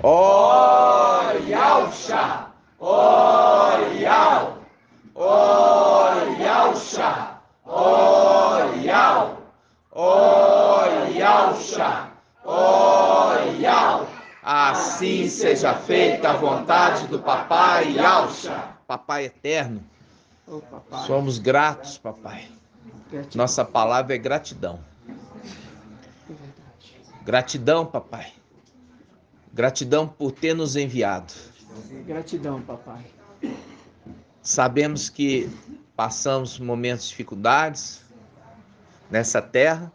Oriauxa, Oriau, Oriauxa, Oriau, Oriauxa, Oriau. Assim seja feita a vontade do Papai Yauxa. Papai eterno, somos gratos, papai. Nossa palavra é gratidão. Gratidão, papai. Gratidão por ter nos enviado. Gratidão, papai. Sabemos que passamos momentos de dificuldades nessa terra,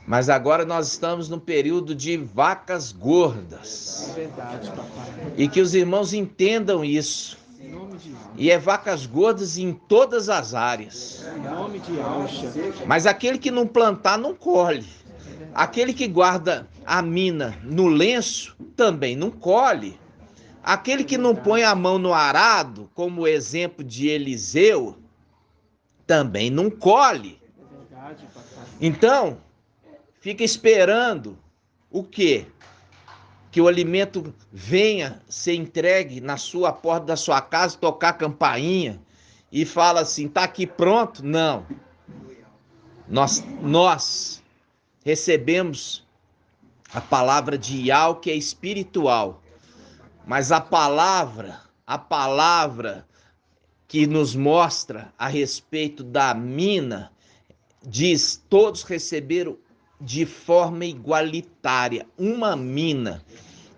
mas agora nós estamos num período de vacas gordas. É verdade, papai. E que os irmãos entendam isso. Em nome de Yauxa. E é vacas gordas em todas as áreas. Em nome de Yauxa. Mas aquele que não plantar, não colhe. Aquele que guarda a mina no lenço, também não colhe. Aquele que não põe a mão no arado, como o exemplo de Eliseu, também não colhe. É verdade, papai. Então, fica esperando o quê? Que o alimento venha ser entregue na sua porta da sua casa, tocar a campainha e fala assim, tá aqui pronto? Não. Nós recebemos a palavra de Yau, que é espiritual, mas a palavra que nos mostra a respeito da mina, diz, todos receberam de forma igualitária uma mina,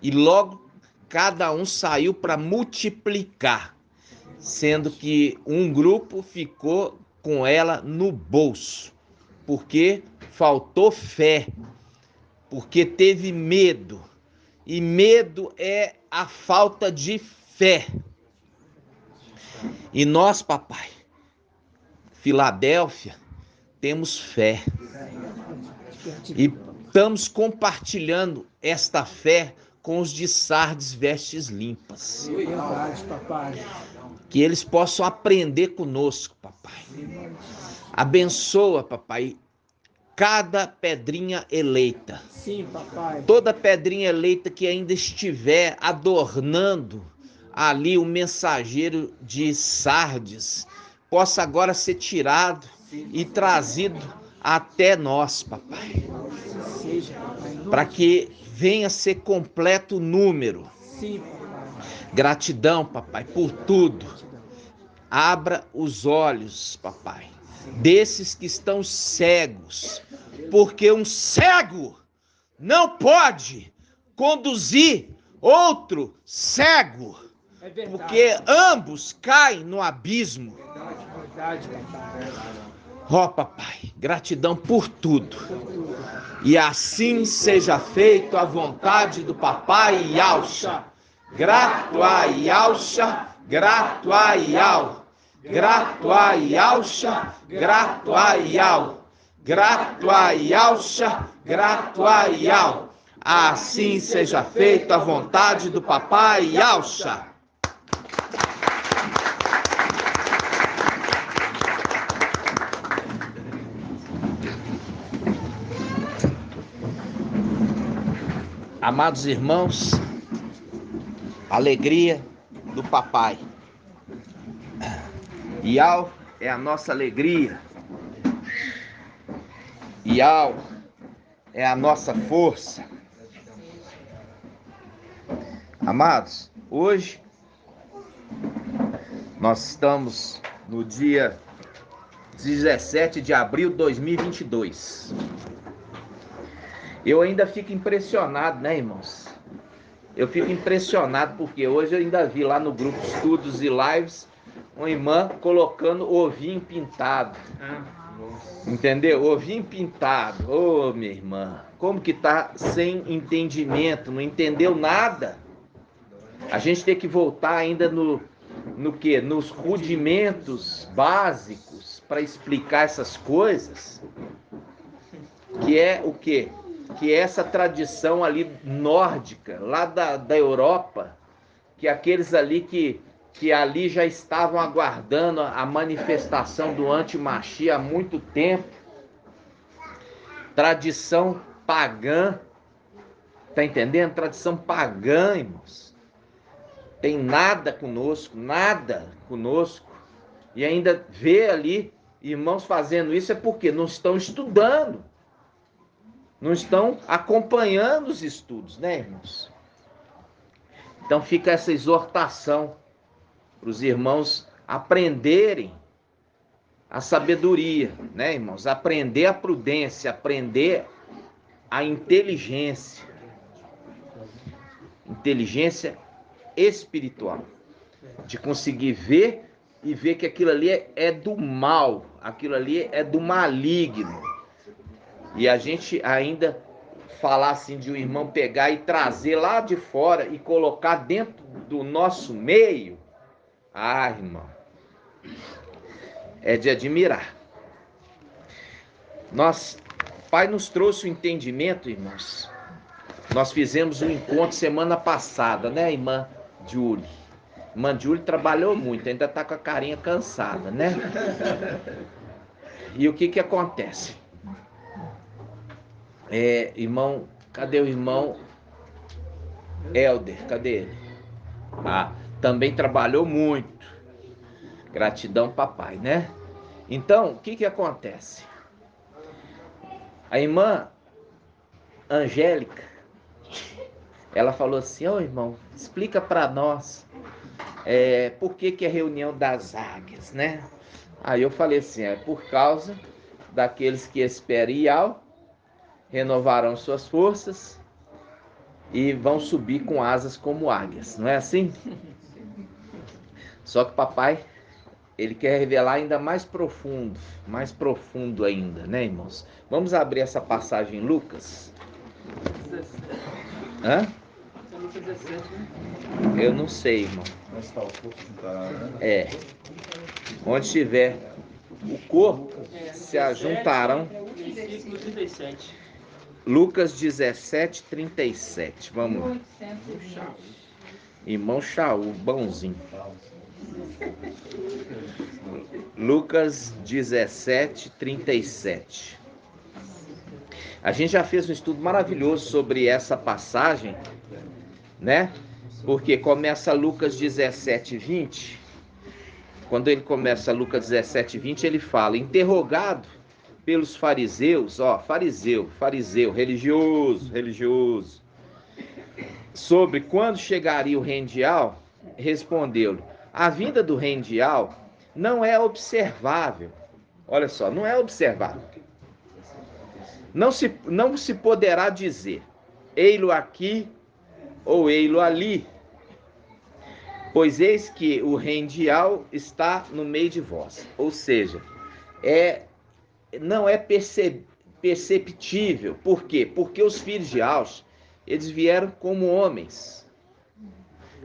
e logo cada um saiu para multiplicar, sendo que um grupo ficou com ela no bolso, porque faltou fé, porque teve medo, e medo é a falta de fé. E nós, papai, Filadélfia, temos fé. E estamos compartilhando esta fé com os de Sardes vestes limpas. Verdade, papai. Que eles possam aprender conosco, papai. Abençoa, papai, cada pedrinha eleita. Sim, papai. Toda pedrinha eleita que ainda estiver adornando ali o mensageiro de Sardes, possa agora ser tirado e trazido até nós, papai. Seja, papai. Para que venha ser completo o número. Sim, papai. Gratidão, papai, por tudo. Abra os olhos, papai, desses que estão cegos, porque um cego não pode conduzir outro cego, É verdade. porque ambos caem no abismo. Verdade, papai. Ó, papai, gratidão por tudo. E assim seja feito a vontade do papai Yauxa. Grato a Yauxa, grato a Yau. Grato a Yauxa, grato a Yau. Grato a Yauxa, grato a Yau. Assim seja feito a vontade do papai Yauxa. Amados irmãos, alegria do papai. Yau é a nossa alegria. Yau é a nossa força. Amados, hoje nós estamos no dia 17 de abril de 2022. Eu ainda fico impressionado, né, irmãos? Eu fico impressionado porque hoje eu ainda vi lá no grupo Estudos e Lives uma irmã colocando ovinho pintado. Entendeu? Ovinho pintado. Ô, minha irmã, como que tá sem entendimento, não entendeu nada? A gente tem que voltar ainda no quê? Nos rudimentos básicos para explicar essas coisas. Que é o quê? Que é essa tradição ali nórdica, lá da Europa, que aqueles ali que ali já estavam aguardando a manifestação do anti-Mashiach há muito tempo, tradição pagã, Está entendendo? Tradição pagã, irmãos. Tem nada conosco, nada conosco. E ainda vê ali irmãos fazendo isso é porque não estão estudando. Não estão acompanhando os estudos, né, irmãos? Então fica essa exortação para os irmãos aprenderem a sabedoria, né, irmãos? Aprender a prudência, aprender a inteligência. Inteligência espiritual. De conseguir ver e ver que aquilo ali é do mal, aquilo ali é do maligno. E a gente ainda falar assim de um irmão pegar e trazer lá de fora e colocar dentro do nosso meio, ah, irmão, é de admirar. O Pai nos trouxe o entendimento, irmãos. Nós fizemos um encontro semana passada, né, irmã Julie? Irmã Julie trabalhou muito, ainda está com a carinha cansada, né? E o que acontece? Irmão, cadê o irmão Helder? Cadê ele? Ah, também trabalhou muito. Gratidão, papai, né? Então, o que acontece? A irmã Angélica, ela falou assim, ô irmão, explica para nós por que é a reunião das águias, né? Aí eu falei assim, é por causa daqueles que esperam Iau, renovarão suas forças e vão subir com asas como águias, não é assim? Só que papai, ele quer revelar ainda mais profundo ainda, né, irmãos? Vamos abrir essa passagem em Lucas? 17. Hã? Lucas 17, né? Eu não sei, irmão. Onde estiver o corpo, se ajuntarão. Versículo 37. Lucas 17, 37. Vamos. Irmão Shaul, bonzinho. Lucas 17, 37. A gente já fez um estudo maravilhoso sobre essa passagem, né? Porque começa Lucas 17, 20. Quando ele começa Lucas 17, 20, ele fala, interrogado pelos fariseus, fariseu, religioso, sobre quando chegaria o reino de Iau, respondeu-lhe, a vinda do reino de Iau não é observável. Olha só, não é observável. Não se poderá dizer, ei-lo aqui ou ei-lo ali, pois eis que o reino de Iau está no meio de vós. Ou seja, não é perceptível. Por quê? Porque os filhos de Iau, eles vieram como homens.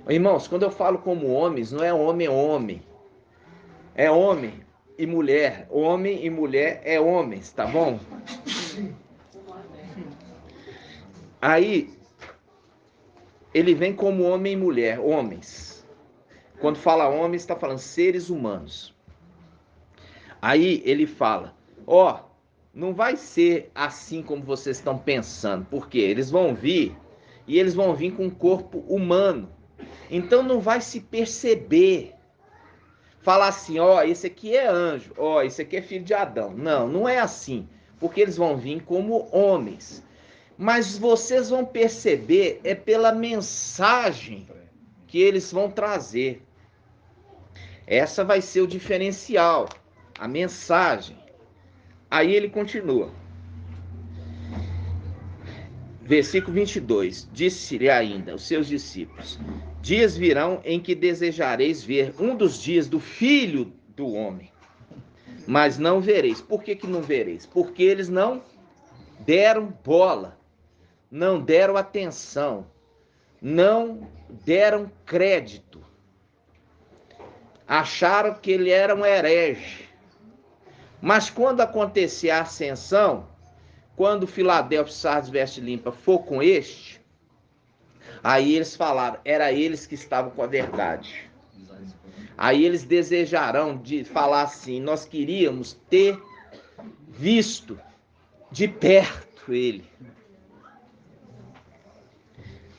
Irmãos, quando eu falo como homens, não é homem. É homem e mulher. Homem e mulher é homens, tá bom? Aí, ele vem como homem e mulher, homens. Quando fala homens, está falando seres humanos. Aí ele fala, não vai ser assim como vocês estão pensando, porque eles vão vir e eles vão vir com um corpo humano. Então não vai se perceber. Falar assim, esse aqui é anjo, esse aqui é filho de Adão. Não é assim, porque eles vão vir como homens. Mas vocês vão perceber, pela mensagem que eles vão trazer. Essa vai ser o diferencial, a mensagem. Aí ele continua. Versículo 22. Disse-lhe ainda os seus discípulos, dias virão em que desejareis ver um dos dias do Filho do Homem, mas não vereis. Por que não vereis? Porque eles não deram bola, não deram atenção, não deram crédito. Acharam que ele era um herege. Mas quando acontecer a ascensão, quando Filadélfia, Sardes, Veste Limpa for com este, aí eles falaram, era eles que estavam com a verdade. Aí eles desejarão de falar assim, nós queríamos ter visto de perto ele.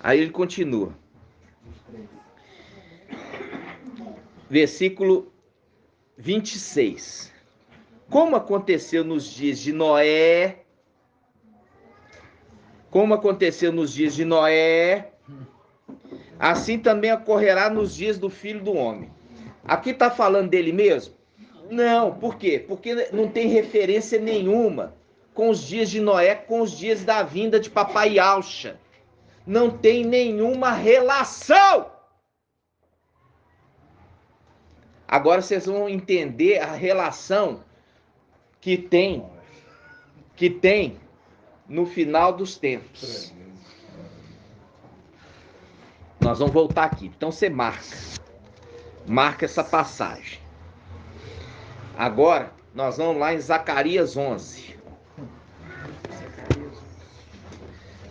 Aí ele continua. Versículo 26. Como aconteceu nos dias de Noé, assim também ocorrerá nos dias do Filho do Homem. Aqui está falando dele mesmo? Não, por quê? Porque não tem referência nenhuma com os dias de Noé, com os dias da vinda de Papai Yaucha. Não tem nenhuma relação. Agora vocês vão entender a relação que tem no final dos tempos. Nós vamos voltar aqui. Então você marca essa passagem. Agora nós vamos lá em Zacarias 11.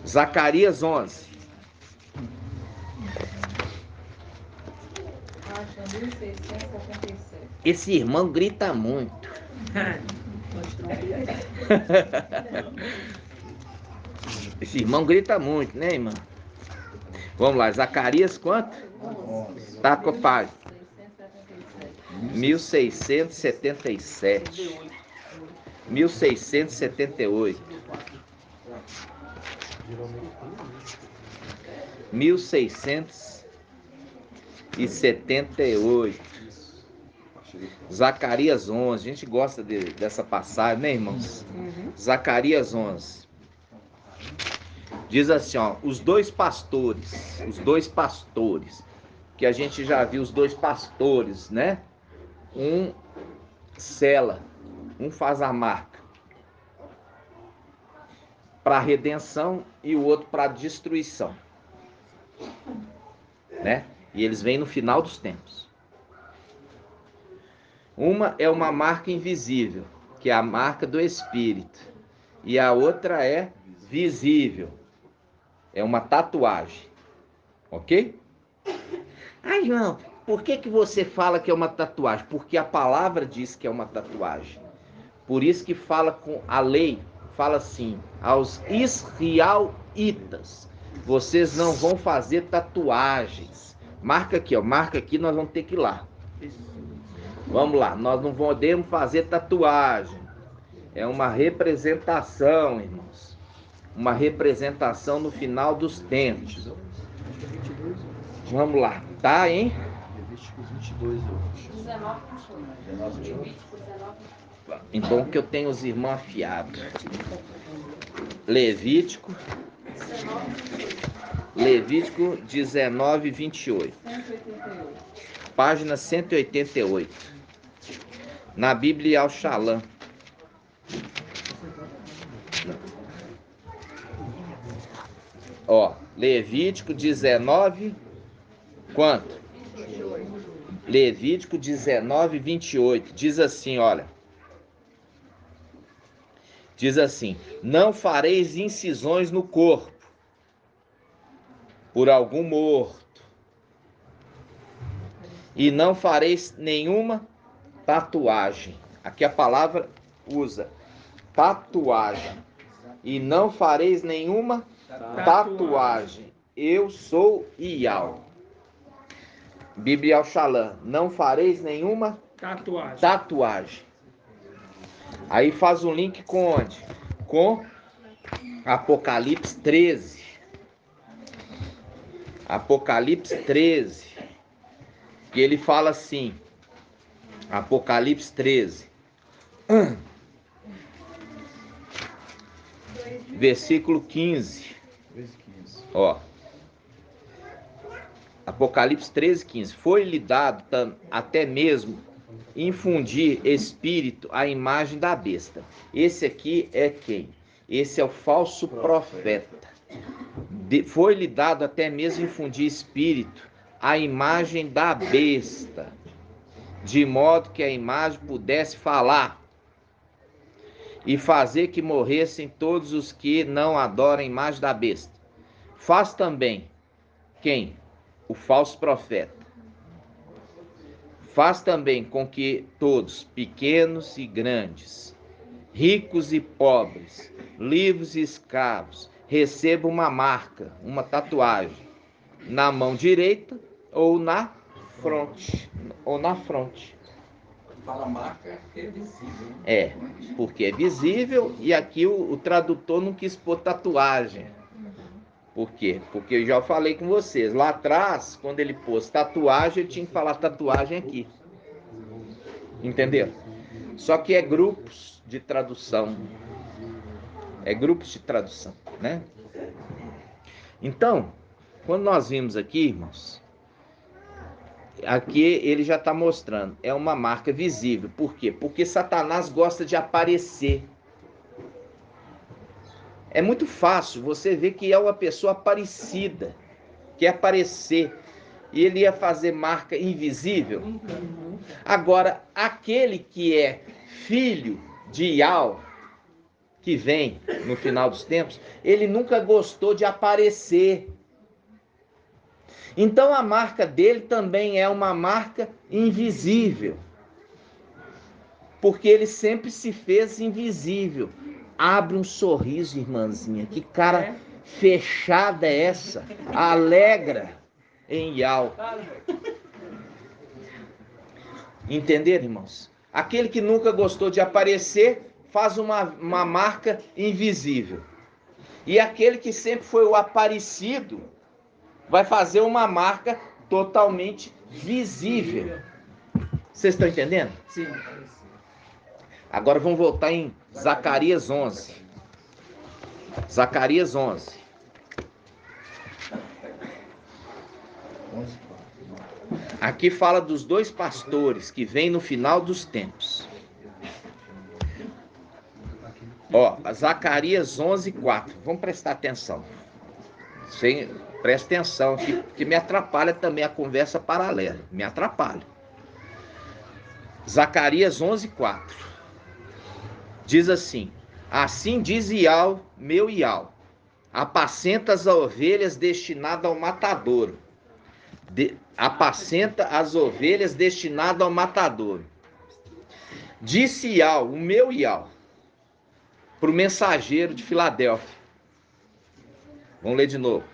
Zacarias 11. Esse irmão grita muito. Esse irmão grita muito, né, irmão? Vamos lá, Zacarias quanto? Tá com a página. 1677. 1678. 1678. Zacarias 11. A gente gosta dessa passagem, né, irmãos? Zacarias 11. Diz assim, ó, os dois pastores, que a gente já viu os dois pastores, né? Um sela, um faz a marca para redenção e o outro para destruição, né? E eles vêm no final dos tempos. Uma é uma marca invisível, que é a marca do Espírito, e a outra é visível, é uma tatuagem, ok? Ah, João, por que você fala que é uma tatuagem? Porque a palavra diz que é uma tatuagem. Por isso que fala com a lei, fala assim, aos israelitas, vocês não vão fazer tatuagens. Marca aqui, ó, marca aqui, nós vamos ter que ir lá. Vamos lá, nós não podemos fazer tatuagem. É uma representação, irmãos. Uma representação no final dos tempos. Vamos lá, tá, hein? Levítico 22, eu acho. 19. Então que eu tenho os irmãos afiados. Levítico 19, 28. 188. Página 188. Na Bíblia Al-Shalom. Ó, Levítico 19, quanto? Levítico 19, 28. Diz assim, olha. Diz assim, não fareis incisões no corpo por algum morto, e não fareis nenhuma tatuagem. Aqui a palavra usa tatuagem. E não fareis nenhuma tatuagem. Eu sou Ial. Bíblia Al-Shalom. Não fareis nenhuma tatuagem. Aí faz um link com onde? Com Apocalipse 13. Apocalipse 13. Que ele fala assim. Apocalipse 13. Versículo 15. Ó. Apocalipse 13, 15. Foi-lhe dado até mesmo infundir espírito à imagem da besta. Esse aqui é quem? Esse é o falso profeta. Foi-lhe dado até mesmo infundir espírito à imagem da besta, de modo que a imagem pudesse falar e fazer que morressem todos os que não adoram a imagem da besta. Faz também quem? O falso profeta. Faz também com que todos, pequenos e grandes, ricos e pobres, livres e escravos, receba uma marca, uma tatuagem, na mão direita ou na fronte. Fala marca é visível. Né? É, porque é visível e aqui o tradutor não quis pôr tatuagem. Por quê? Porque eu já falei com vocês, lá atrás, quando ele pôs tatuagem, ele tinha que falar tatuagem aqui. Entenderam? Só que é grupos de tradução. É grupos de tradução, né? Então, quando nós vimos aqui, irmãos, aqui ele já está mostrando, é uma marca visível. Por quê? Porque Satanás gosta de aparecer. É muito fácil você ver que é uma pessoa aparecida, quer aparecer, e ele ia fazer marca invisível. Agora, aquele que é filho de Ial, que vem no final dos tempos, ele nunca gostou de aparecer. Então a marca dele também é uma marca invisível, porque ele sempre se fez invisível. Abre um sorriso, irmãzinha, que cara fechada é essa? Alegra em Ial. Entenderam, irmãos? Aquele que nunca gostou de aparecer faz uma marca invisível. E aquele que sempre foi o aparecido vai fazer uma marca totalmente visível. Vocês estão entendendo? Sim. Agora vamos voltar em Zacarias 11. Zacarias 11. Aqui fala dos dois pastores que vêm no final dos tempos. Ó, Zacarias 11, 4. Vamos prestar atenção. Presta atenção aqui, porque me atrapalha também a conversa paralela. Me atrapalha. Zacarias 11, 4. Diz assim: assim diz Ial, meu Ial, apacenta as ovelhas destinadas ao matadouro. Apacenta as ovelhas destinadas ao matadouro. Disse Ial, o meu Ial, para o mensageiro de Filadélfia. Vamos ler de novo.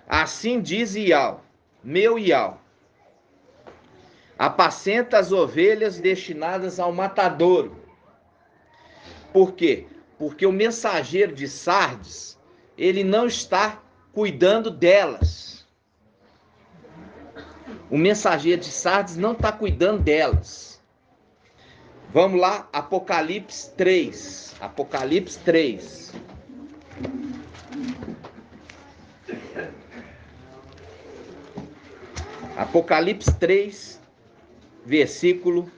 Assim diz Ial, meu Ial, apacenta as ovelhas destinadas ao matadouro. Por quê? Porque o mensageiro de Sardes, ele não está cuidando delas. O mensageiro de Sardes não está cuidando delas. Vamos lá, Apocalipse 3. Apocalipse 3. Apocalipse 3, versículo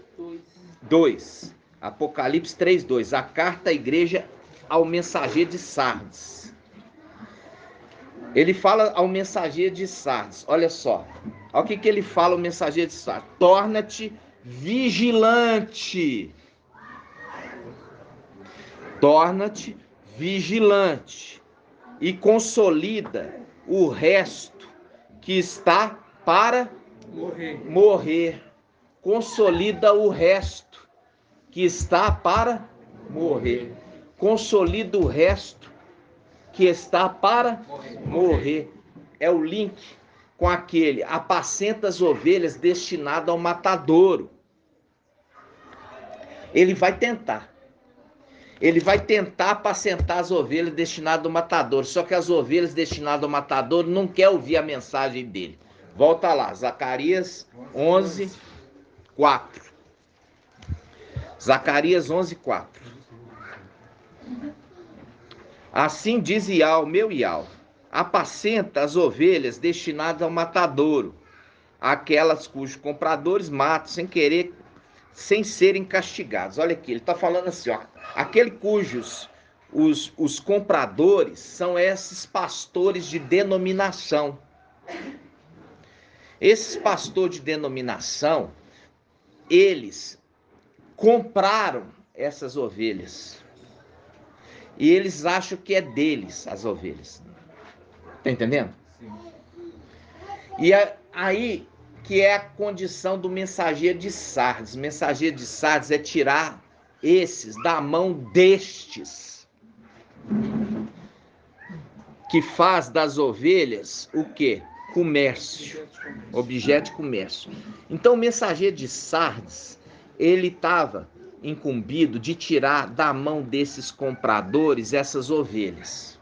2. Apocalipse 3, 2. A carta à igreja ao mensageiro de Sardes. Ele fala ao mensageiro de Sardes. Olha só. Olha o que ele fala ao mensageiro de Sardes. Torna-te vigilante. Torna-te vigilante. E consolida o resto que está para morrer. Consolida o resto que está para morrer. Consolida o resto que está para morrer. É o link com aquele apacenta as ovelhas destinado ao matadouro. Ele vai tentar. Ele vai tentar apacentar as ovelhas destinadas ao matadouro. Só que as ovelhas destinadas ao matadouro não querem ouvir a mensagem dele. Volta lá, Zacarias 11, 4. Zacarias 11, 4. Assim diz Ial, meu Ial, apacenta as ovelhas destinadas ao matadouro, aquelas cujos compradores matam sem querer, sem serem castigados. Olha aqui, ele está falando assim, ó, aquele cujos os compradores são esses pastores de denominação. Esses pastores de denominação, eles compraram essas ovelhas. E eles acham que é deles as ovelhas. Tá entendendo? Sim. E aí que é a condição do mensageiro de Sardes. O mensageiro de Sardes é tirar esses da mão destes. que faz das ovelhas o quê? Comércio, objeto de comércio. Então o mensageiro de Sardes, ele estava incumbido de tirar da mão desses compradores essas ovelhas,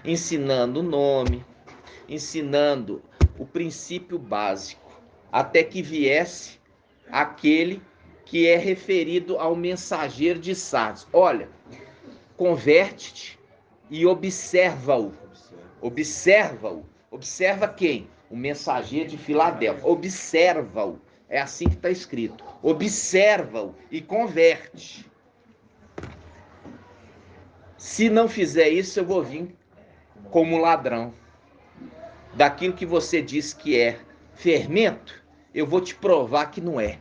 ensinando o nome, ensinando o princípio básico, até que viesse aquele que é referido ao mensageiro de Sardes. Olha, converte-te e observa-o. Observa-o. Observa quem? O mensageiro de Filadélfia. Observa-o. É assim que está escrito. Observa-o e converte. Se não fizer isso, eu vou vir como ladrão. Daquilo que você diz que é fermento, eu vou te provar que não é.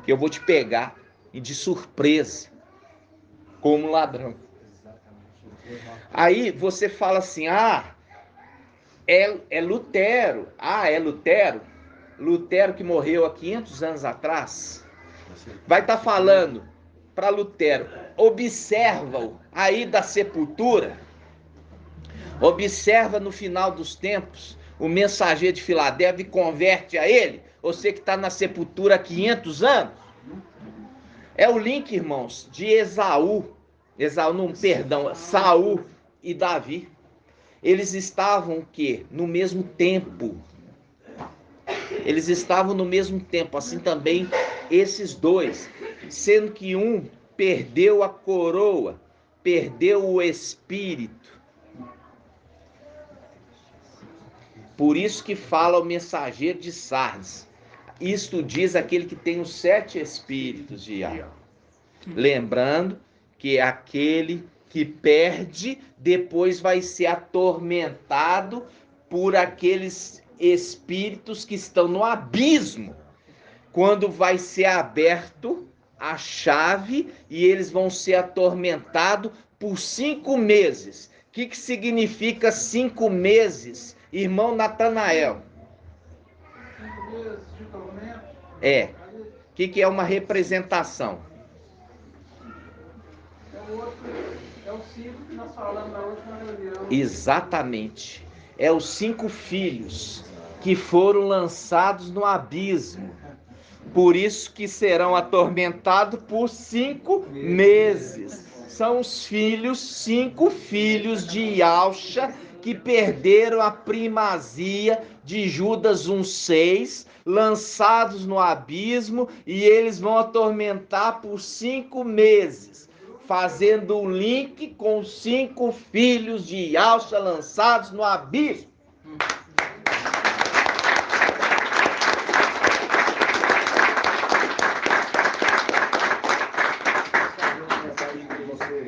Que eu vou te pegar e de surpresa, como ladrão. Aí você fala assim, é Lutero. É Lutero? Lutero que morreu há 500 anos atrás. Vai estar falando para Lutero, observa-o aí da sepultura. Observa no final dos tempos o mensageiro de Filadélfia e converte a ele. Você que está na sepultura há 500 anos. É o link, irmãos, de Saul e Davi. Eles estavam o quê? No mesmo tempo. Eles estavam no mesmo tempo, assim também esses dois. Sendo que um perdeu a coroa, perdeu o espírito. Por isso que fala o mensageiro de Sardes. Isto diz aquele que tem os 7 espíritos de Yahvé. Lembrando que aquele que perde, depois vai ser atormentado por aqueles espíritos que estão no abismo. Quando vai ser aberto a chave e eles vão ser atormentados por 5 meses. O que significa 5 meses, irmão Natanael? 5 meses de tormento. O que é uma representação? É o 5 que nós falamos na última reunião. Exatamente. É os 5 filhos que foram lançados no abismo. Por isso que serão atormentados por 5 meses. São os 5 filhos de Yalcha que perderam a primazia de Judas 1,6, lançados no abismo, e eles vão atormentar por 5 meses, fazendo um link com os 5 filhos de Yalcha lançados no abismo.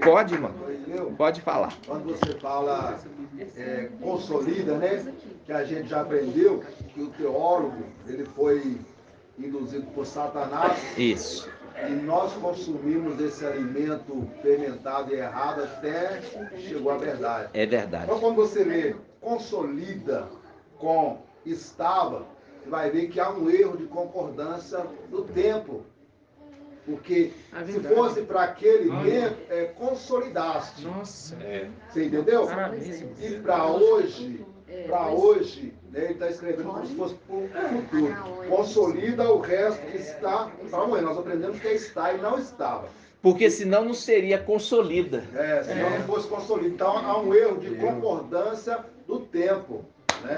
Pode, irmão. Pode falar. Quando você fala consolida, né? Que a gente já aprendeu que o teólogo, ele foi induzido por Satanás. Isso. E nós consumimos esse alimento fermentado e errado até chegou à verdade. É verdade. Então, quando você lê consolida com estava, você vai ver que há um erro de concordância do tempo. Porque se fosse para aquele tempo, consolidaste. Nossa. Você entendeu? Parabéns. E para hoje, né, ele está escrevendo como se fosse para o futuro. Consolida o resto que está para amanhã. Nós aprendemos que é está e não estava. Porque senão não seria consolida. Senão não fosse consolida. Então há um erro de concordância do tempo. Né?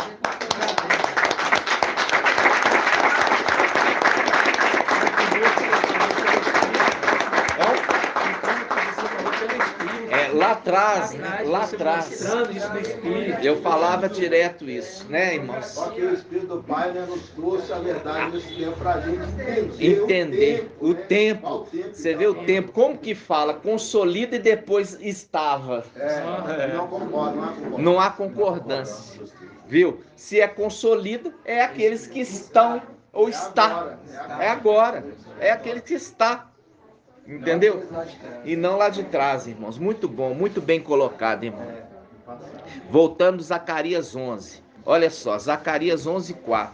Lá atrás, Mostrando isso no espírito. eu falava direto isso, né, irmãos? Só que o Espírito do Pai, né, nos trouxe a verdade nesse tempo para a gente Entender o tempo. Você vê o tempo, como que fala? Consolida e depois estava. Não concordo, não há concordância. Não há concordância. Viu? Se é consolida, é aqueles que estão ou está. É agora. É aquele que está. Entendeu? E não lá de trás, irmãos. Muito bom, muito bem colocado, irmão. Voltando a Zacarias 11. Olha só, Zacarias 11:4.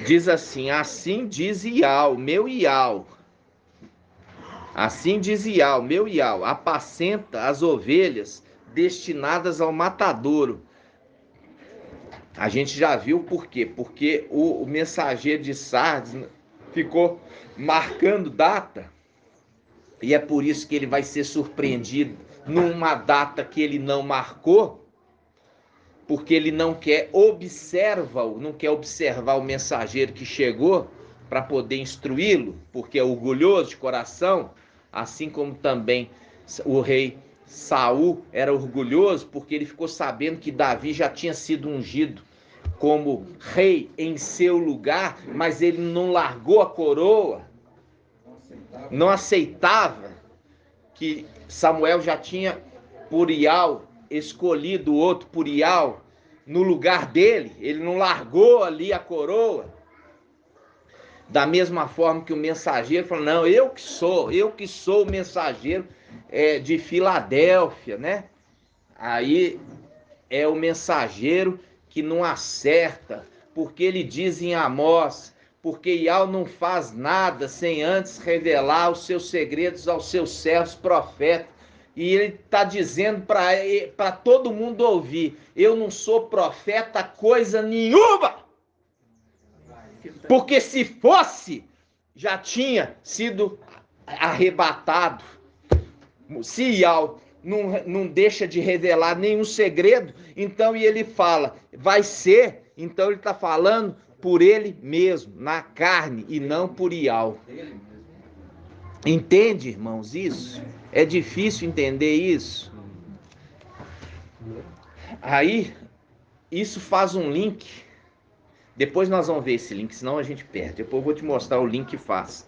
Diz assim: assim diz Ial, meu Ial. Assim diz Ial, meu Ial, apacenta as ovelhas destinadas ao matadouro. A gente já viu por quê? Porque o mensageiro de Sardes ficou marcando data, e é por isso que ele vai ser surpreendido numa data que ele não marcou, porque ele não quer observar o mensageiro que chegou para poder instruí-lo, porque é orgulhoso de coração, assim como também o rei Saul era orgulhoso, porque ele ficou sabendo que Davi já tinha sido ungido como rei em seu lugar, mas ele não largou a coroa, não aceitava que Samuel já tinha por Ial escolhido outro por Ial no lugar dele, ele não largou ali a coroa. Da mesma forma que o mensageiro falou, não, eu que sou o mensageiro de Filadélfia, né? Aí é o mensageiro que não acerta, porque ele diz em Amós, porque Ial não faz nada sem antes revelar os seus segredos aos seus servos profetas. E ele está dizendo para todo mundo ouvir, eu não sou profeta coisa nenhuma, porque se fosse, já tinha sido arrebatado. Se Ial não deixa de revelar nenhum segredo, então e ele fala, vai ser, então ele está falando por ele mesmo, na carne, e não por Ial. Entende, irmãos, isso? É difícil entender isso? Aí, isso faz um link. Depois nós vamos ver esse link, senão a gente perde. Depois eu vou te mostrar o link que faz.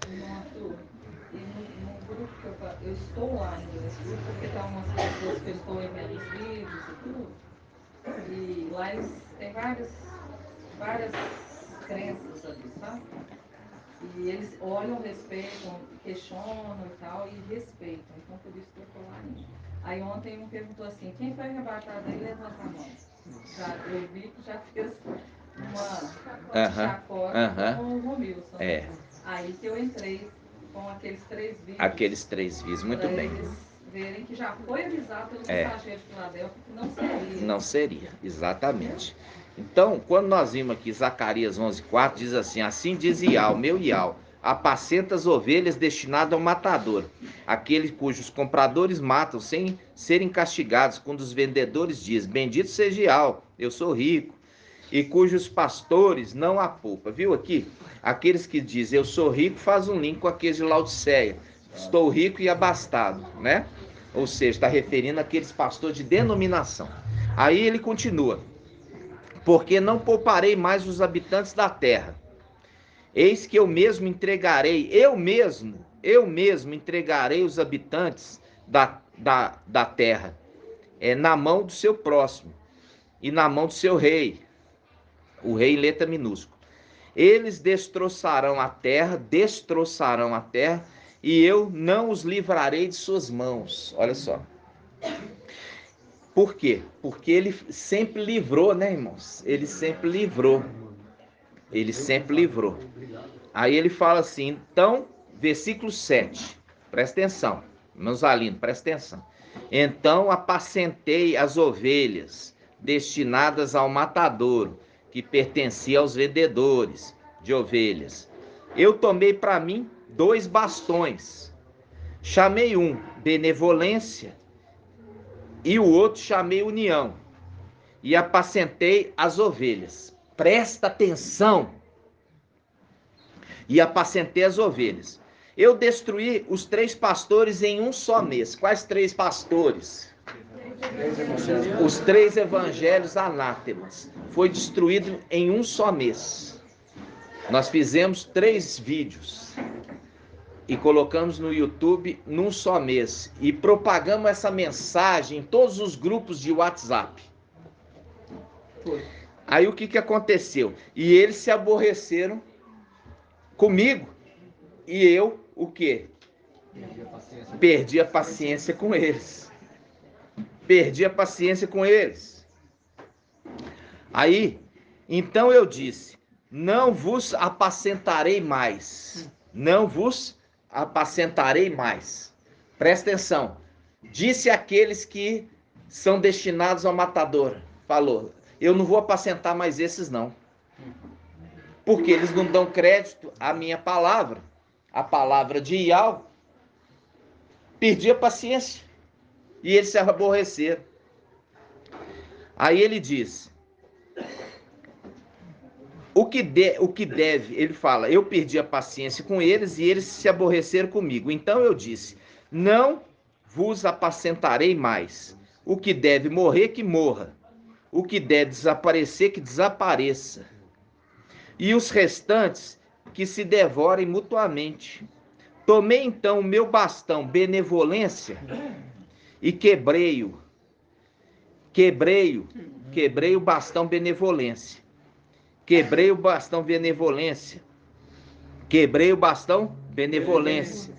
Eu estou lá ainda nesse grupo, porque tá umas pessoas que eu estou enviando os vídeos e tudo. E lá eles têm várias crenças ali, sabe? E eles olham, respeitam, questionam e tal, e respeitam. Então por isso que eu estou lá ainda. Aí ontem um perguntou assim, quem foi arrebatado aí, levanta a mão. Já, eu vi que já fez uma chacota com o Romilson. Aí que eu entrei com aqueles 3 vídeos. Aqueles 3 vídeos, muito bem. Eles verem que já foi avisado pelo mensageiro de Filadélfia que não seria. Não seria, exatamente. Então, quando nós vimos aqui Zacarias 11:4, diz assim, assim diz Ial, meu Ial, apacenta as ovelhas destinadas ao matador, aquele cujos compradores matam sem serem castigados, quando os vendedores dizem, bendito seja Ial, eu sou rico, e cujos pastores não apoupa. Viu aqui? Aqueles que dizem, eu sou rico, faz um link com aqueles de Laodiceia. Estou rico e abastado, né? Ou seja, está referindo àqueles pastores de denominação. Aí ele continua. Porque não pouparei mais os habitantes da terra. Eis que eu mesmo entregarei os habitantes da terra na mão do seu próximo e na mão do seu rei. O rei, letra minúscula. Eles destroçarão a terra, e eu não os livrarei de suas mãos. Olha só. Por quê? Porque ele sempre livrou, né, irmãos? Ele sempre livrou. Aí ele fala assim, então, versículo 7. Presta atenção. Meus alunos, presta atenção. Então apacentei as ovelhas destinadas ao matadouro, que pertencia aos vendedores de ovelhas. Eu tomei para mim 2 bastões. Chamei um benevolência e o outro chamei união. E apacentei as ovelhas. Presta atenção. E apacentei as ovelhas. Eu destruí os 3 pastores em um só mês. Quais 3 pastores? Os 3 evangelhos anátemas. Foi destruído em um só mês. Nós fizemos 3 vídeos e colocamos no YouTube num só mês. E propagamos essa mensagem em todos os grupos de WhatsApp. Aí o que aconteceu? E eles se aborreceram comigo. E eu, o quê? Perdi a paciência com eles. Aí, então eu disse, não vos apacentarei mais. Não vos apacentarei mais. Presta atenção. Disse aqueles que são destinados ao matador. Falou, eu não vou apacentar mais esses não. Porque eles não dão crédito à minha palavra. A palavra de Iau. Perdi a paciência. E eles se aborreceram. Aí ele diz, o que deve, ele fala, eu perdi a paciência com eles e eles se aborreceram comigo. Então eu disse, não vos apacentarei mais. O que deve morrer, que morra. O que deve desaparecer, que desapareça. E os restantes, que se devorem mutuamente. Tomei então o meu bastão, benevolência, e quebrei-o. Quebrei o bastão, benevolência. Quebrei o bastão, benevolência. Quebrei o bastão, benevolência.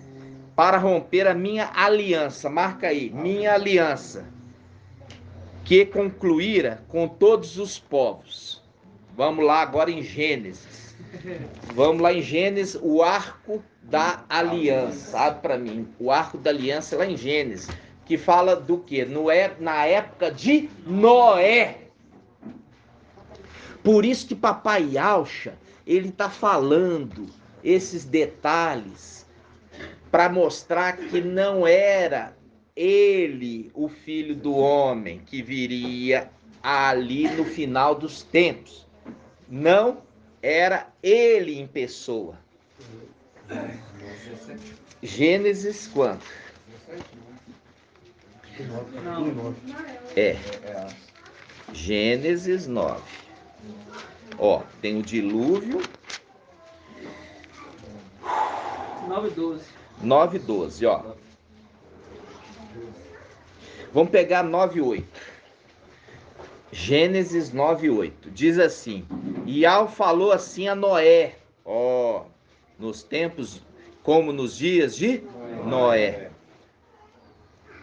Para romper a minha aliança. Marca aí, minha aliança. Que concluíra com todos os povos. Vamos lá agora em Gênesis. Vamos lá em Gênesis, o arco da aliança. Abre para mim. O arco da aliança lá em Gênesis. Que fala do quê? Na época de Noé. Por isso que Papai Yaucha, ele está falando esses detalhes para mostrar que não era ele, o filho do homem, que viria ali no final dos tempos. Não era ele em pessoa. Gênesis quanto? Gênesis 9. Ó, tem o dilúvio. 9:12, ó. Vamos pegar 9:8. Gênesis 9:8. Diz assim: Iau falou assim a Noé, ó, nos tempos como nos dias de Noé.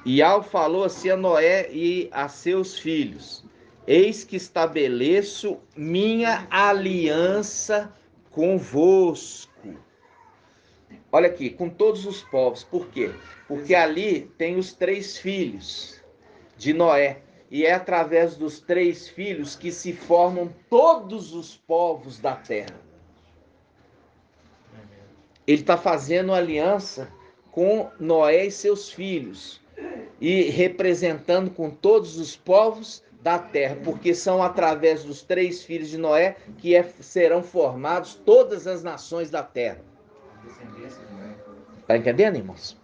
Iau falou assim a Noé e a seus filhos: eis que estabeleço minha aliança convosco. Olha aqui, com todos os povos. Por quê? Porque ali tem os 3 filhos de Noé. E é através dos 3 filhos que se formam todos os povos da terra. Ele está fazendo aliança com Noé e seus filhos. E representando com todos os povos da terra, porque são através dos 3 filhos de Noé que serão formados todas as nações da terra. Está entendendo, irmãos?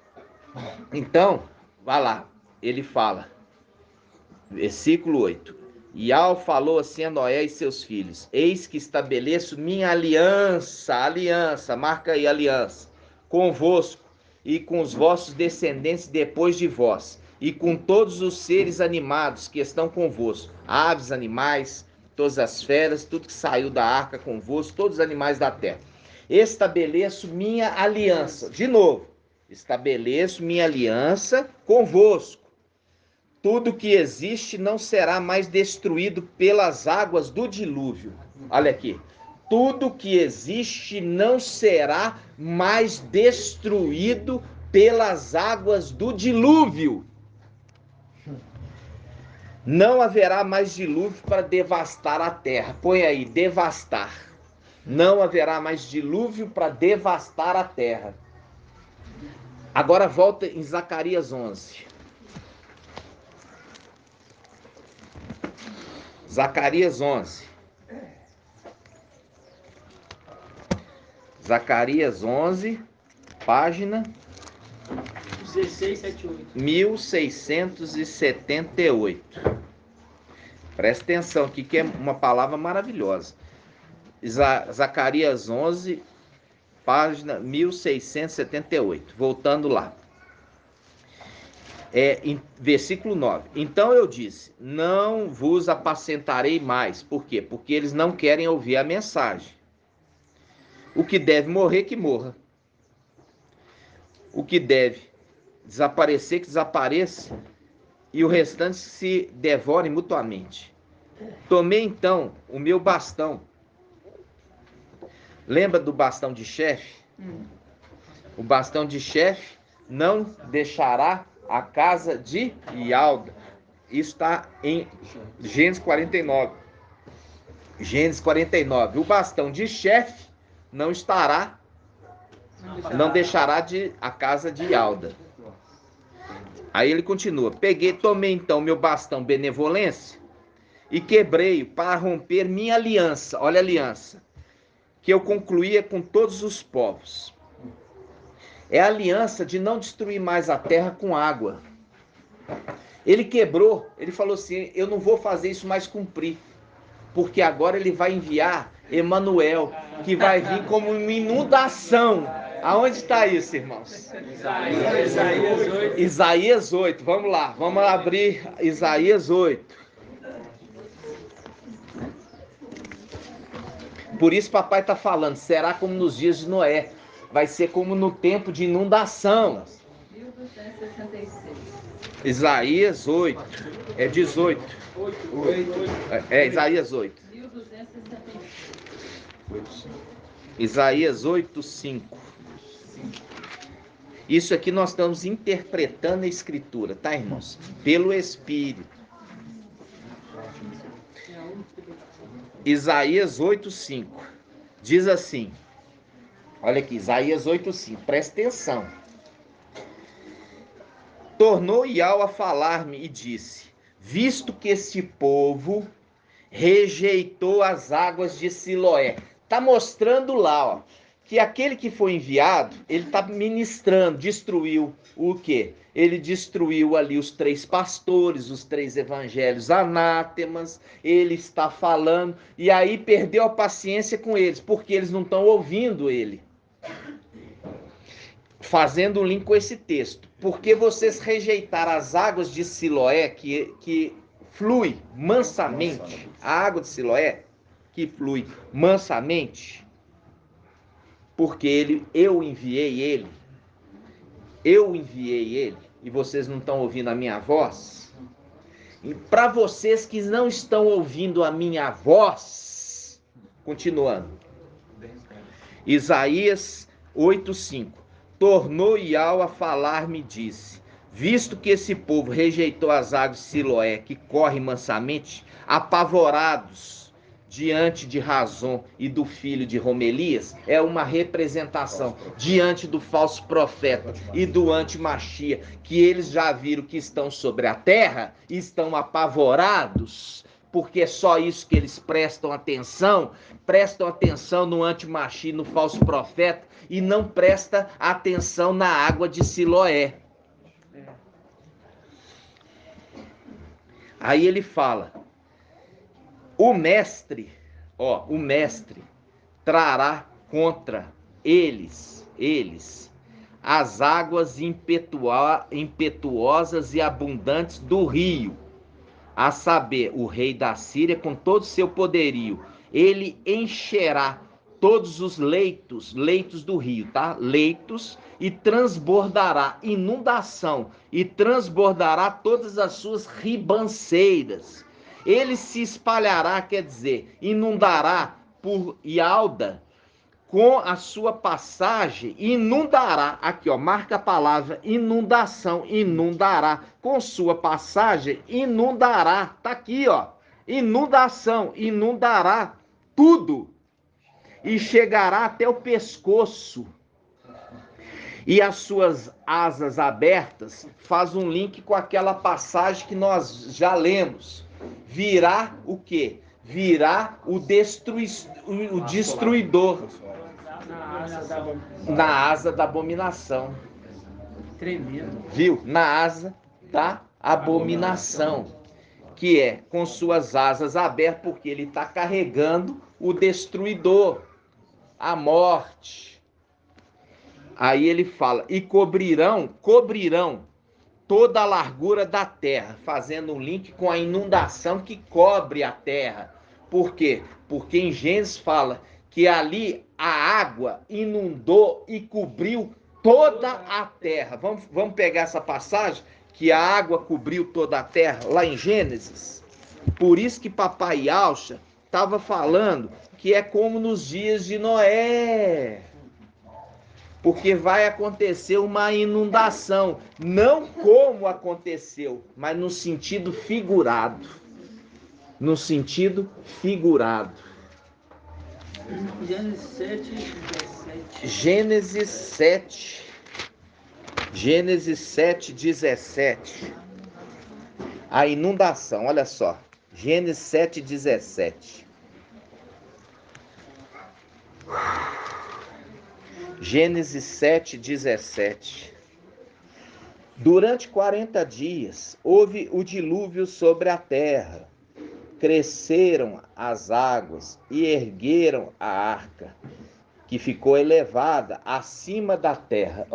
Então, vai lá, ele fala, versículo 8. Iau falou assim a Noé e seus filhos: eis que estabeleço minha aliança, marca aí aliança, convosco e com os vossos descendentes depois de vós, e com todos os seres animados que estão convosco, aves, animais, todas as feras, tudo que saiu da arca convosco, todos os animais da terra. Estabeleço minha aliança, de novo, estabeleço minha aliança convosco. Tudo que existe não será mais destruído pelas águas do dilúvio. Olha aqui. Tudo que existe não será mais destruído pelas águas do dilúvio. Não haverá mais dilúvio para devastar a terra. Põe aí, devastar. Não haverá mais dilúvio para devastar a terra. Agora volta em Zacarias 11. Zacarias 11. Zacarias 11, página 1678. Presta atenção aqui que é uma palavra maravilhosa. Zacarias 11, página 1678. Voltando lá. Em versículo 9. Então eu disse: não vos apacentarei mais. Por quê? Porque eles não querem ouvir a mensagem. O que deve morrer, que morra. O que deve desaparecer, que desapareça. E o restante se devore mutuamente. Tomei então o meu bastão. Lembra do bastão de chefe? O bastão de chefe não deixará a casa de Ialda. Isso está em Gênesis 49. Gênesis 49. O bastão de chefe não deixará a casa de Ialda. Aí ele continua. Tomei então meu bastão benevolência e quebrei-o para romper minha aliança. Olha a aliança. Que eu concluía com todos os povos. É a aliança de não destruir mais a terra com água. Ele quebrou, ele falou assim, eu não vou fazer isso mais cumprir. Porque agora ele vai enviar Emanuel, que vai vir como uma inundação. Aonde está isso, irmãos? Isaías 8. Isaías 8, vamos lá, vamos abrir Isaías 8. Por isso papai está falando, será como nos dias de Noé, vai ser como no tempo de inundação. 1266. Isaías 8, é 18. É Isaías 8. 1266. Isaías 8, 5. Isso aqui nós estamos interpretando a Escritura, tá, irmãos? Pelo Espírito. Isaías 8, 5. Diz assim. Olha aqui, Isaías 8, 5. Presta atenção. Tornou Iau a falar-me e disse: visto que este povo rejeitou as águas de Siloé. Está mostrando lá, ó, que aquele que foi enviado, ele está ministrando, destruiu o quê? Ele destruiu ali os 3 pastores, os 3 evangelhos anátemas, ele está falando, e aí perdeu a paciência com eles, porque eles não estão ouvindo ele. Fazendo um link com esse texto. Porque vocês rejeitaram as águas de Siloé, que flui mansamente, a água de Siloé, que flui mansamente, porque eu enviei ele, e vocês não estão ouvindo a minha voz. E para vocês que não estão ouvindo a minha voz, continuando, Isaías 8:5. Tornou Iau a falar-me e disse: visto que esse povo rejeitou as águas de Siloé, que correm mansamente, apavorados diante de Razon e do filho de Romelias, é uma representação diante do falso profeta e do antimachia, que eles já viram que estão sobre a terra e estão apavorados, porque é só isso que eles prestam atenção no antimachia, no falso profeta, e não presta atenção na água de Siloé. Aí ele fala, o mestre trará contra eles as águas impetuosas e abundantes do rio, a saber, o rei da Síria com todo o seu poderio. Ele encherá todos os leitos do rio, tá? Leitos, e transbordará, inundação, e transbordará todas as suas ribanceiras. Ele se espalhará, quer dizer, inundará por Ialda, com a sua passagem, inundará, aqui ó, marca a palavra inundação, inundará, com sua passagem, inundará, tá aqui ó, inundação, inundará tudo, e chegará até o pescoço, e as suas asas abertas, faz um link com aquela passagem que nós já lemos, virá o quê? Virá o destruidor na asa da abominação. Tremendo. Viu? Na asa da abominação, que é com suas asas abertas, porque ele está carregando o destruidor, a morte. Aí ele fala, e cobrirão toda a largura da terra, fazendo um link com a inundação que cobre a terra. Por quê? Porque em Gênesis fala que ali a água inundou e cobriu toda a terra. Vamos pegar essa passagem, que a água cobriu toda a terra, lá em Gênesis. Por isso que papai Alcha estava falando que é como nos dias de Noé. porque vai acontecer uma inundação, não como aconteceu, mas no sentido figurado. No sentido figurado. Gênesis 7, 17. Gênesis 7. Gênesis 7, 17. A inundação, olha só. Gênesis 7, 17. Gênesis 7, 17. Durante 40 dias houve o dilúvio sobre a terra. Cresceram as águas e ergueram a arca, que ficou elevada acima da terra.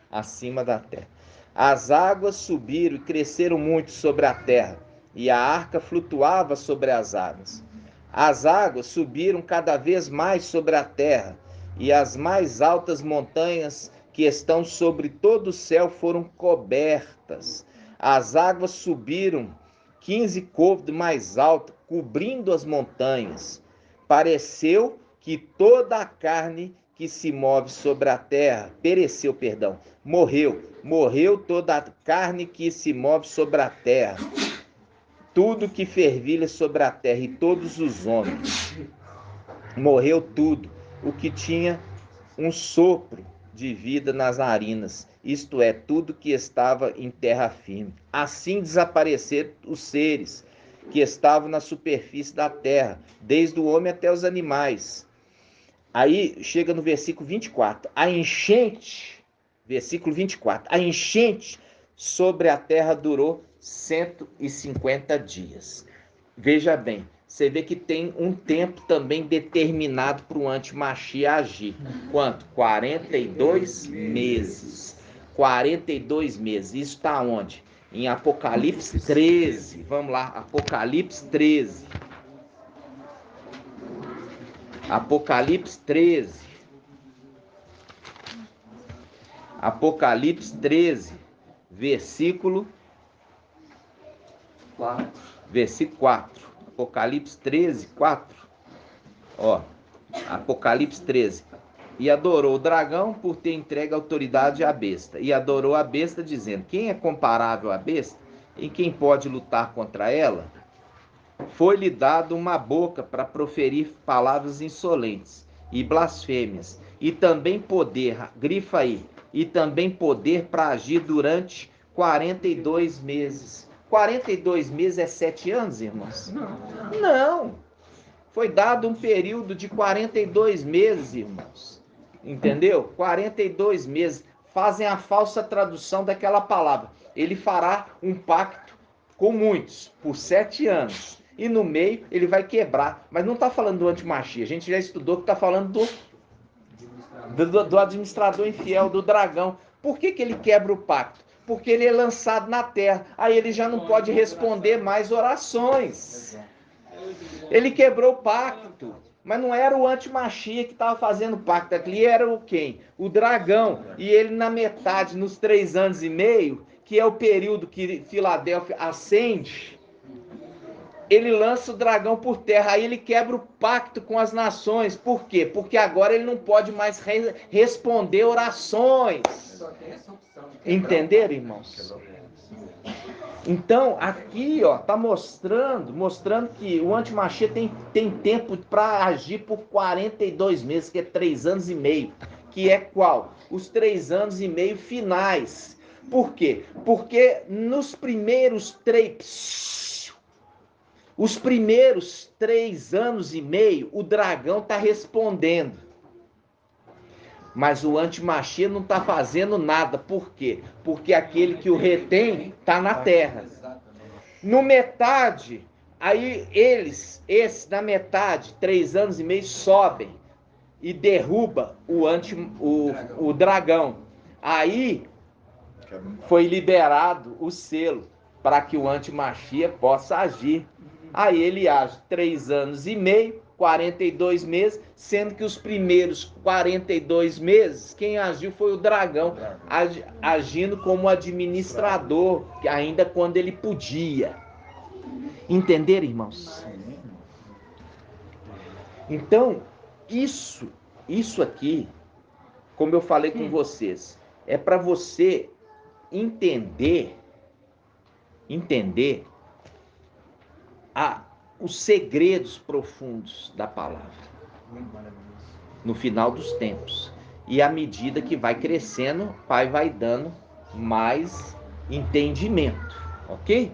Acima da terra. As águas subiram e cresceram muito sobre a terra, e a arca flutuava sobre as águas. As águas subiram cada vez mais sobre a terra, e as mais altas montanhas que estão sobre todo o céu foram cobertas. As águas subiram 15 côvados mais alto, cobrindo as montanhas. Pareceu que toda a carne que se move sobre a terra, morreu toda a carne que se move sobre a terra, tudo que fervilha sobre a terra e todos os homens. Morreu tudo o que tinha um sopro de vida nas narinas, isto é, tudo que estava em terra firme. Assim desapareceram os seres que estavam na superfície da terra, desde o homem até os animais. Aí chega no versículo 24, a enchente, versículo 24, a enchente sobre a terra durou 150 dias. Veja bem, você vê que tem um tempo também determinado para o anti-Mashiach agir. Quanto? 42 meses. 42 meses. Isso está onde? Em Apocalipse 13. Vamos lá, Apocalipse 13. Apocalipse 13. Apocalipse 13, versículo 4. Versículo 4. Apocalipse 13, 4. Apocalipse 13. E adorou o dragão por ter entregue a autoridade à besta. E adorou a besta, dizendo: quem é comparável à besta? E quem pode lutar contra ela? Foi-lhe dado uma boca para proferir palavras insolentes e blasfêmias, e também poder, grifa aí, e também poder para agir durante 42 meses. 42 meses é 7 anos, irmãos? Não. Foi dado um período de 42 meses, irmãos. Entendeu? 42 meses. Fazem a falsa tradução daquela palavra. Ele fará um pacto com muitos por 7 anos. E no meio ele vai quebrar. Mas não está falando do anti-Mashiach. A gente já estudou que está falando do administrador infiel, do dragão. Por que ele quebra o pacto? Porque ele é lançado na terra. Aí ele já não pode responder mais orações. Ele quebrou o pacto. Mas não era o anti-Mashiach que estava fazendo pacto. Ali era o quem? O dragão. E ele na metade, nos 3 anos e meio, que é o período que Filadélfia ascende, ele lança o dragão por terra. Aí ele quebra o pacto com as nações. Por quê? Porque agora ele não pode mais responder orações. Entenderam, irmãos? Então, aqui, está mostrando que o anti-Mashiach tem tempo para agir por 42 meses, que é 3 anos e meio. Que é qual? Os 3 anos e meio finais. Por quê? Porque nos primeiros 3 anos e meio, o dragão está respondendo. Mas o anti-Mashiach não está fazendo nada. Por quê? Porque aquele que o retém está na terra. No metade, aí esses na metade, 3 anos e meio, sobem e derruba o dragão. Aí foi liberado o selo para que o anti-Mashiach possa agir. Aí ele age 3 anos e meio, 42 meses, sendo que os primeiros 42 meses, quem agiu foi o dragão, agindo como administrador, ainda quando ele podia. Entenderam, irmãos? Então, isso aqui como eu falei com vocês, é para você entender os segredos profundos da palavra no final dos tempos. E à medida que vai crescendo, o Pai vai dando mais entendimento, ok?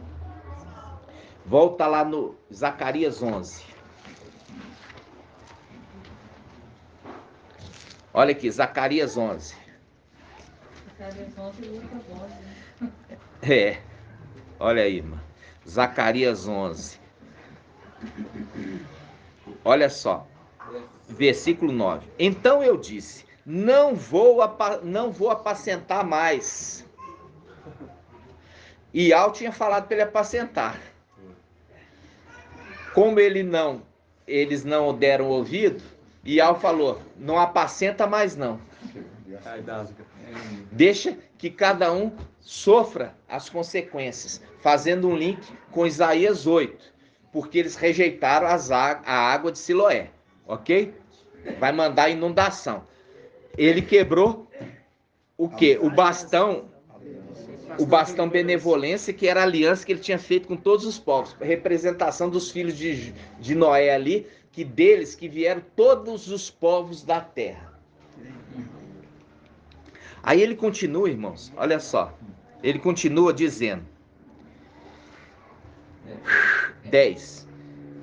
Volta lá no Zacarias 11. Olha aqui, Zacarias 11. Zacarias 11 e Lucas 11, né? É, olha aí, irmã. Zacarias 11. Olha só, versículo 9. Então eu disse, não vou apacentar mais. E Al tinha falado para ele apacentar. Como eles não deram ouvido, Ial falou, não apacenta mais não. Deixa que cada um sofra as consequências, fazendo um link com Isaías 8, porque eles rejeitaram a água de Siloé, ok? Vai mandar inundação. Ele quebrou o quê? O bastão benevolência, que era a aliança que ele tinha feito com todos os povos, representação dos filhos de Noé ali, que deles que vieram todos os povos da terra. Aí ele continua, irmãos, olha só, ele continua dizendo, 10,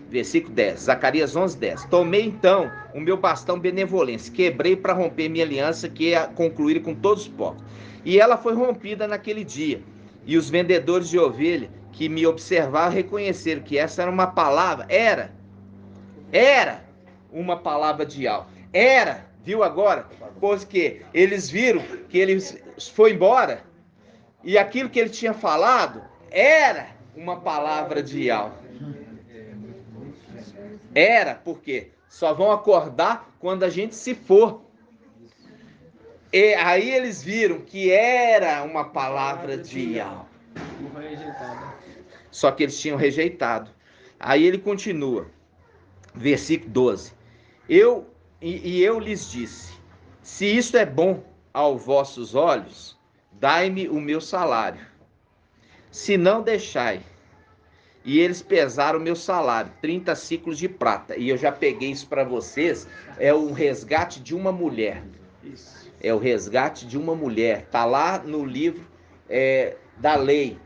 versículo 10, Zacarias 11, 10. Tomei então o meu bastão benevolência, quebrei para romper minha aliança, que ia concluir com todos os povos. E ela foi rompida naquele dia. E os vendedores de ovelha que me observaram reconheceram que essa era uma palavra, era uma palavra de Ial. Era, viu agora? Pois que eles viram que ele foi embora e aquilo que ele tinha falado era uma palavra de Ial. Era, porque só vão acordar quando a gente se for. E aí eles viram que era uma palavra de Ial. Só que eles tinham rejeitado. Aí ele continua, versículo 12. Eu lhes disse, se isto é bom aos vossos olhos, dai-me o meu salário. Se não, deixai. E eles pesaram o meu salário, 30 ciclos de prata. E eu já peguei isso para vocês, é o resgate de uma mulher. É o resgate de uma mulher. Está lá no livro da lei.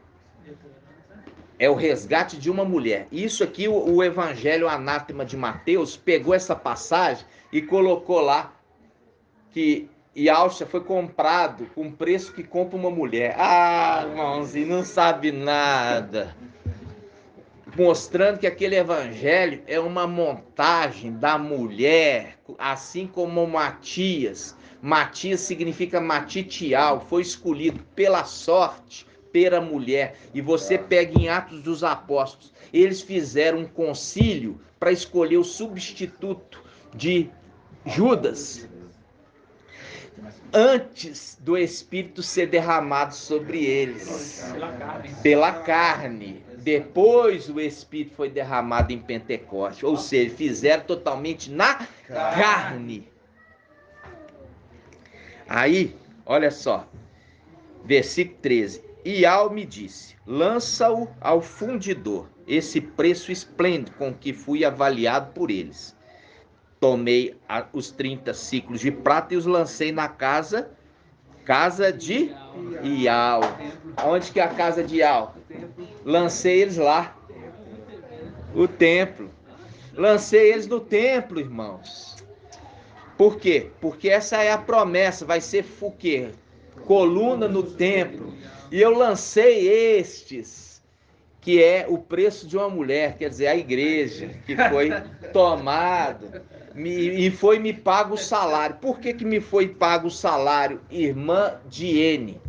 É o resgate de uma mulher. Isso aqui, o Evangelho Anátema de Mateus pegou essa passagem e colocou lá que Yahshua foi comprado com preço que compra uma mulher. Ah, irmãozinho, não sabe nada. Mostrando que aquele evangelho é uma montagem da mulher, assim como Matias. Matias significa matitial, foi escolhido pela sorte, pela mulher. E você pega em Atos dos Apóstolos, eles fizeram um concílio para escolher o substituto de Judas, antes do Espírito ser derramado sobre eles, pela carne. Depois o Espírito foi derramado em Pentecoste, ou seja, fizeram totalmente na carne. Aí, olha só, versículo 13. Ial me disse, lança-o ao fundidor, esse preço esplêndido com que fui avaliado por eles. Tomei os 30 ciclos de prata e os lancei na casa de Ial. Onde que é a casa de Ial? Lancei eles lá. O templo. Lancei eles no templo, irmãos. Por quê? Porque essa é a promessa, vai ser o quê? Coluna no templo. E eu lancei estes, que é o preço de uma mulher, quer dizer, a igreja, que foi tomada, e foi me pago o salário. Por que me foi pago o salário, irmã Diene?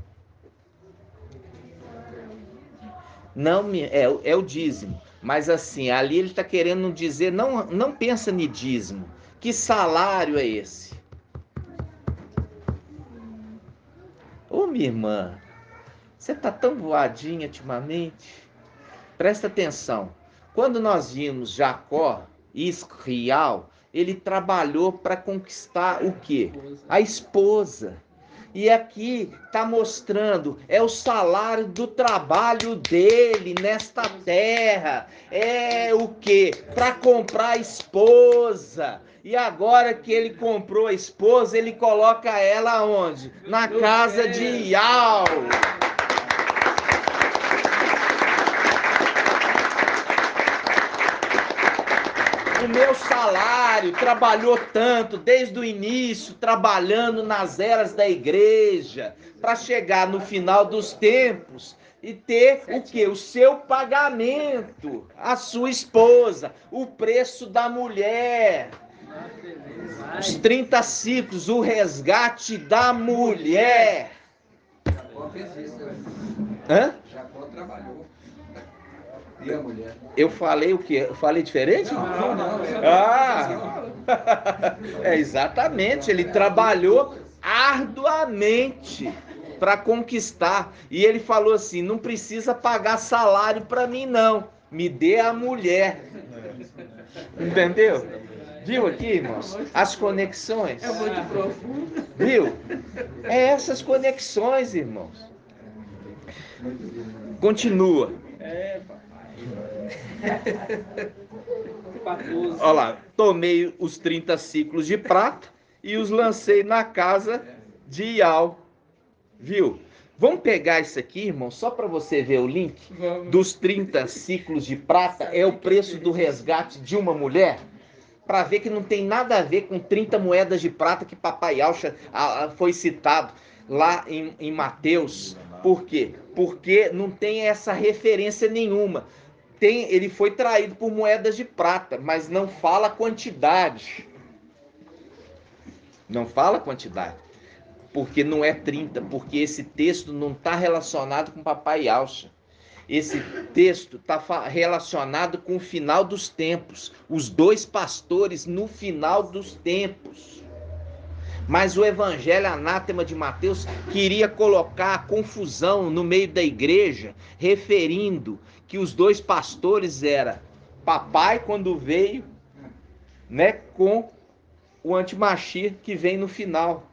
Não, é o dízimo. Mas assim, ali ele está querendo dizer, não pensa em dízimo. Que salário é esse? Ô minha irmã, você está tão voadinha ultimamente? Presta atenção. Quando nós vimos Jacó e Israel, ele trabalhou para conquistar o quê? A esposa. E aqui está mostrando, é o salário do trabalho dele nesta terra. É o quê? Para comprar a esposa. E agora que ele comprou a esposa, ele coloca ela onde? Na casa de Ial. O meu salário trabalhou tanto desde o início, trabalhando nas eras da igreja, para chegar no final dos tempos e ter o quê? O seu pagamento, a sua esposa, o preço da mulher, os 30 ciclos, o resgate da mulher. Jacó fez isso. Hã? Jacó trabalhou. E a mulher? Eu falei o quê? Eu falei diferente? Não. É exatamente, ele trabalhou arduamente para conquistar. E ele falou assim, não precisa pagar salário para mim não, me dê a mulher. Entendeu? Viu aqui, irmãos? As conexões. É muito profundo. Viu? É essas conexões, irmãos. Continua. Olha lá, tomei os 30 ciclos de prata e os lancei na casa de Ial. Viu? Vamos pegar isso aqui, irmão, só para você ver o link dos 30 ciclos de prata, é o preço do resgate de uma mulher, para ver que não tem nada a ver com 30 moedas de prata que papai Ial foi citado lá em Mateus. Por quê? Porque não tem essa referência nenhuma. Ele foi traído por moedas de prata, mas não fala a quantidade. Não fala a quantidade. Porque não é 30, porque esse texto não está relacionado com papai Yalcha. Esse texto está relacionado com o final dos tempos. Os 2 pastores no final dos tempos. Mas o evangelho anátema de Mateus queria colocar a confusão no meio da igreja, referindo que os 2 pastores eram papai quando veio, né, com o antimachia que vem no final.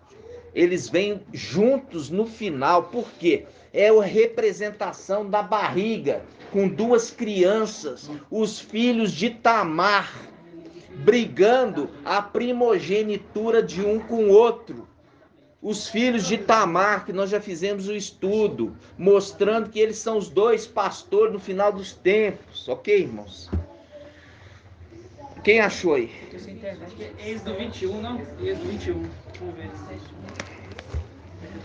Eles vêm juntos no final, por quê? É a representação da barriga com 2 crianças, os filhos de Tamar, brigando a primogenitura de um com o outro. Os filhos de Tamar, que nós já fizemos o estudo, mostrando que eles são os 2 pastores no final dos tempos. Ok, irmãos? Quem achou aí? Êxodo 21, não? Êxodo 21. Vamos ver.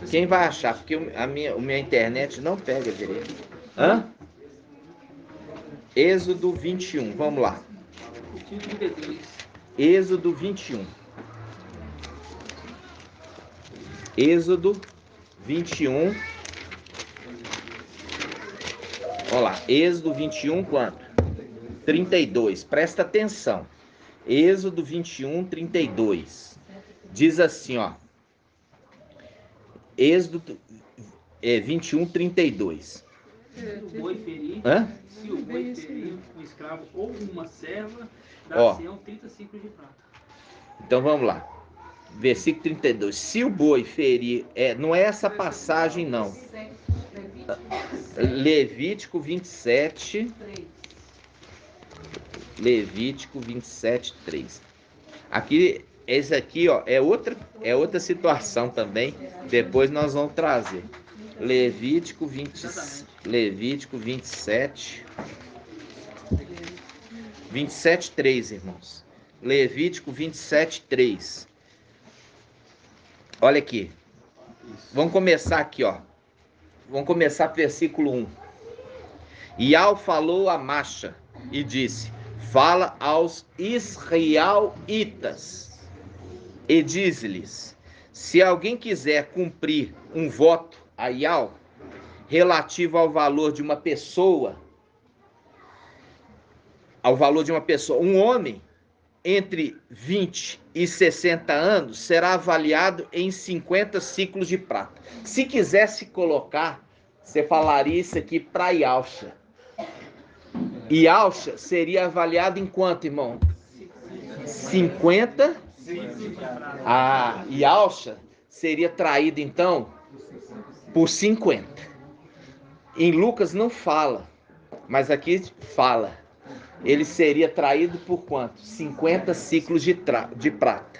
Quem vai achar? Porque a minha internet não pega direito. Hã? Êxodo 21, vamos lá. Êxodo 21. Êxodo 21. Olha lá, Êxodo 21 quanto? 32. Presta atenção. Êxodo 21, 32. Diz assim, ó. Êxodo 21, 32. Se o boi ferir, um escravo ou uma serva, dá-se 30 ciclos de prata. Então vamos lá. Versículo 32. Se o boi ferir, não é essa passagem não. Levítico 27. Levítico 27, 3. Aqui, esse aqui, ó, é outra situação também. Depois nós vamos trazer. Levítico 27, 27, 3, irmãos. Levítico 27, 3. Olha aqui. Vamos começar aqui, ó. Vamos começar com o versículo 1. Ial falou a Macha e disse: fala aos israelitas e diz-lhes: se alguém quiser cumprir um voto a Ial relativo ao valor de uma pessoa, um homem entre 20 e 60 anos será avaliado em 50 ciclos de prata. Se quisesse colocar, você falaria isso aqui para Yalcha. Yalcha seria avaliado em quanto, irmão? 50. E Alcha seria traído então por 50. Em Lucas não fala, mas aqui fala. Ele seria traído por quanto? 50 ciclos de prata.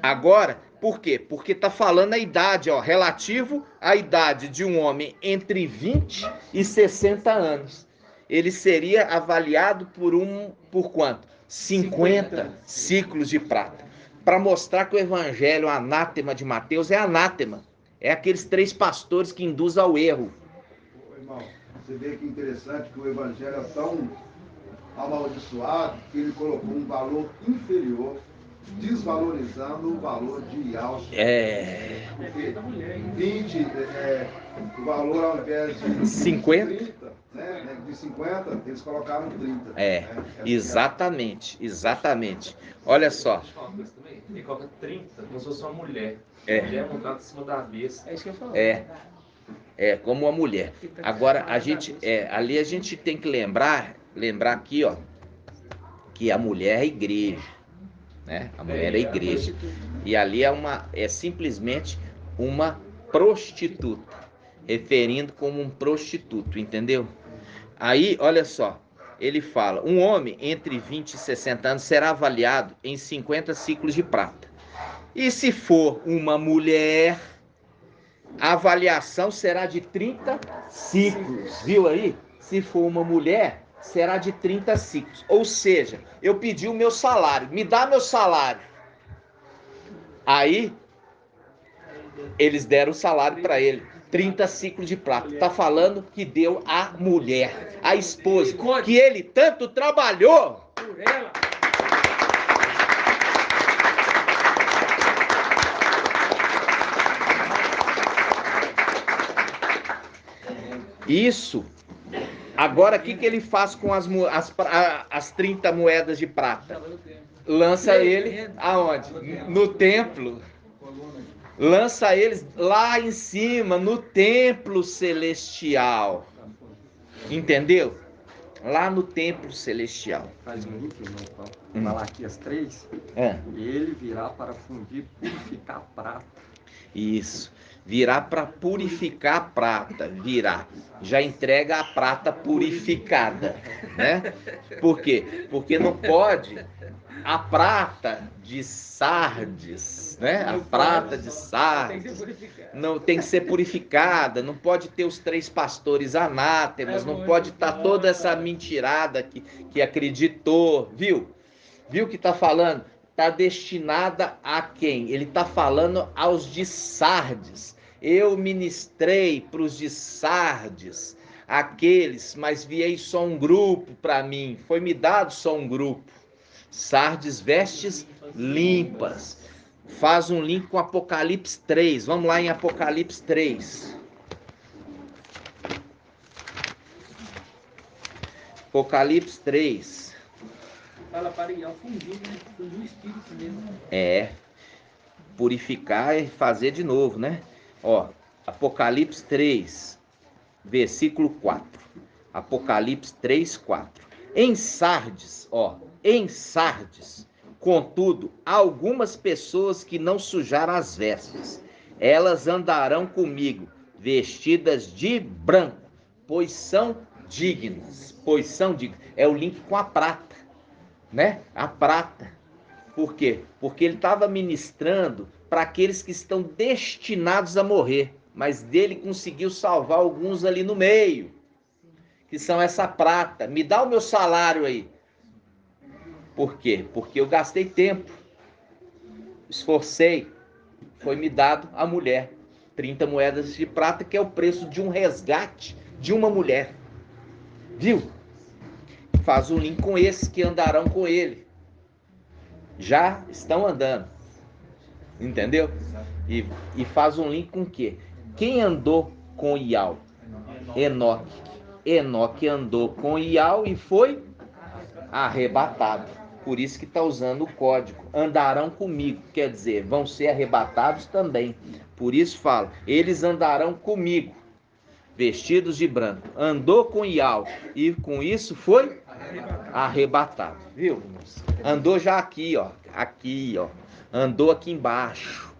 Agora, por quê? Porque está falando a idade, relativo à idade de um homem entre 20 e 60 anos. Ele seria avaliado por quanto? 50 ciclos de prata. Para mostrar que o evangelho anátema de Mateus é anátema. É aqueles 3 pastores que induzem ao erro. Irmão, você vê que interessante que o evangelho é tão amaldiçoado que ele colocou um valor inferior, desvalorizando o valor de Yalcha. Porque 20, o valor ao invés de 50, 30, né? De 50, eles colocaram 30. Exatamente. Olha só. Ele coloca 30 como se fosse uma mulher. Mulher é montada em cima da besta. É isso que eu falo. Como uma mulher. Agora, ali a gente tem que lembrar aqui, que a mulher é a igreja, né? A mulher é a igreja. E ali é simplesmente uma prostituta, referindo como um prostituto, entendeu? Aí, olha só, ele fala, um homem entre 20 e 60 anos será avaliado em 50 ciclos de prata. E se for uma mulher, a avaliação será de 30 ciclos, viu aí? Se for uma mulher, será de 30 ciclos. Ou seja, eu pedi o meu salário, me dá meu salário. Aí, eles deram o salário para ele, 30 ciclos de prata. Está falando que deu a mulher, a esposa, que ele tanto trabalhou por ela. Isso. Agora, o que ele faz com as 30 moedas de prata? Lança ele aonde? No templo. Lança eles lá em cima, no templo celestial. Entendeu? Lá no templo celestial. Faz um link, irmão, Malaquias 3. Ele virá para fundir, purificar a prata. Isso. Virá para purificar a prata. Virá. Já entrega a prata purificada, né? Por quê? Porque não pode a prata de Sardes, né? A prata de Sardes não tem que ser purificada, não pode ter os 3 pastores anátemas, não pode estar toda essa mentirada que acreditou, viu? Viu que está falando? Está destinada a quem? Ele está falando aos de Sardes. Eu ministrei para os de Sardes, aqueles, mas viei só um grupo para mim, foi-me dado só um grupo. Sardes, vestes limpas. Faz um link com Apocalipse 3. Vamos lá em Apocalipse 3. Apocalipse 3. Fala para ir ao fundir, né? Fundir o espírito mesmo. Purificar e fazer de novo, né? Apocalipse 3, versículo 4. Apocalipse 3, 4. Em Sardes, contudo, há algumas pessoas que não sujaram as vestes. Elas andarão comigo, vestidas de branco, pois são dignas. É o link com a prata, né? A prata. Por quê? Porque ele estava ministrando para aqueles que estão destinados a morrer, mas dele conseguiu salvar alguns ali no meio, que são essa prata. Me dá o meu salário aí. Por quê? Porque eu gastei tempo, esforcei, foi me dado a mulher. 30 moedas de prata, que é o preço de um resgate de uma mulher. Viu? Faz um link com esses que andarão com ele. Já estão andando. Entendeu? E faz um link com o quê? Quem andou com Ial? Enoque. Enoque andou com Ial e foi arrebatado. Por isso que está usando o código. Andarão comigo. Quer dizer, vão ser arrebatados também. Por isso fala, eles andarão comigo, vestidos de branco. Andou com Ial e com isso foi Arrebatado, viu? Andou já aqui, ó. Aqui, ó. Andou aqui embaixo.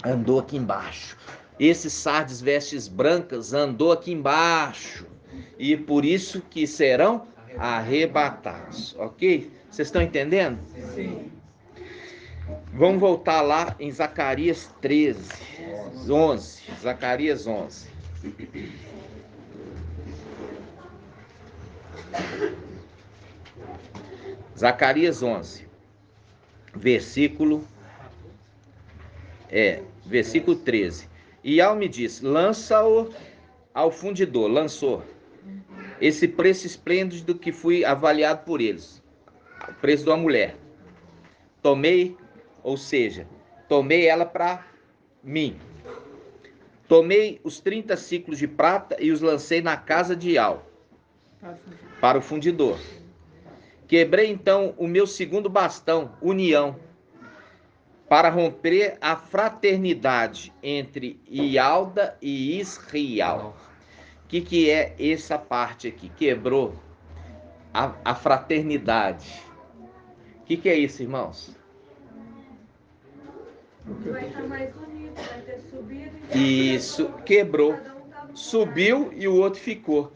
Andou aqui embaixo. Esse Sardes vestes brancas andou aqui embaixo. E por isso que serão arrebatados. Ok? Vocês estão entendendo? Sim. Vamos voltar lá em Zacarias 11. Zacarias 11. Zacarias 11. Versículo 13. E Al me disse: lança-o ao fundidor. Lançou. Esse preço esplêndido que fui avaliado por eles. O preço de uma mulher. Tomei, ou seja, tomei ela para mim. Tomei os 30 ciclos de prata e os lancei na casa de Al, para o fundidor. Quebrei então o meu segundo bastão, união, para romper a fraternidade entre Ialda e Israel. O que é essa parte aqui? Quebrou a fraternidade. O que é isso, irmãos? Vai estar mais unido, vai ter subido. Isso, quebrou. Subiu e o outro ficou.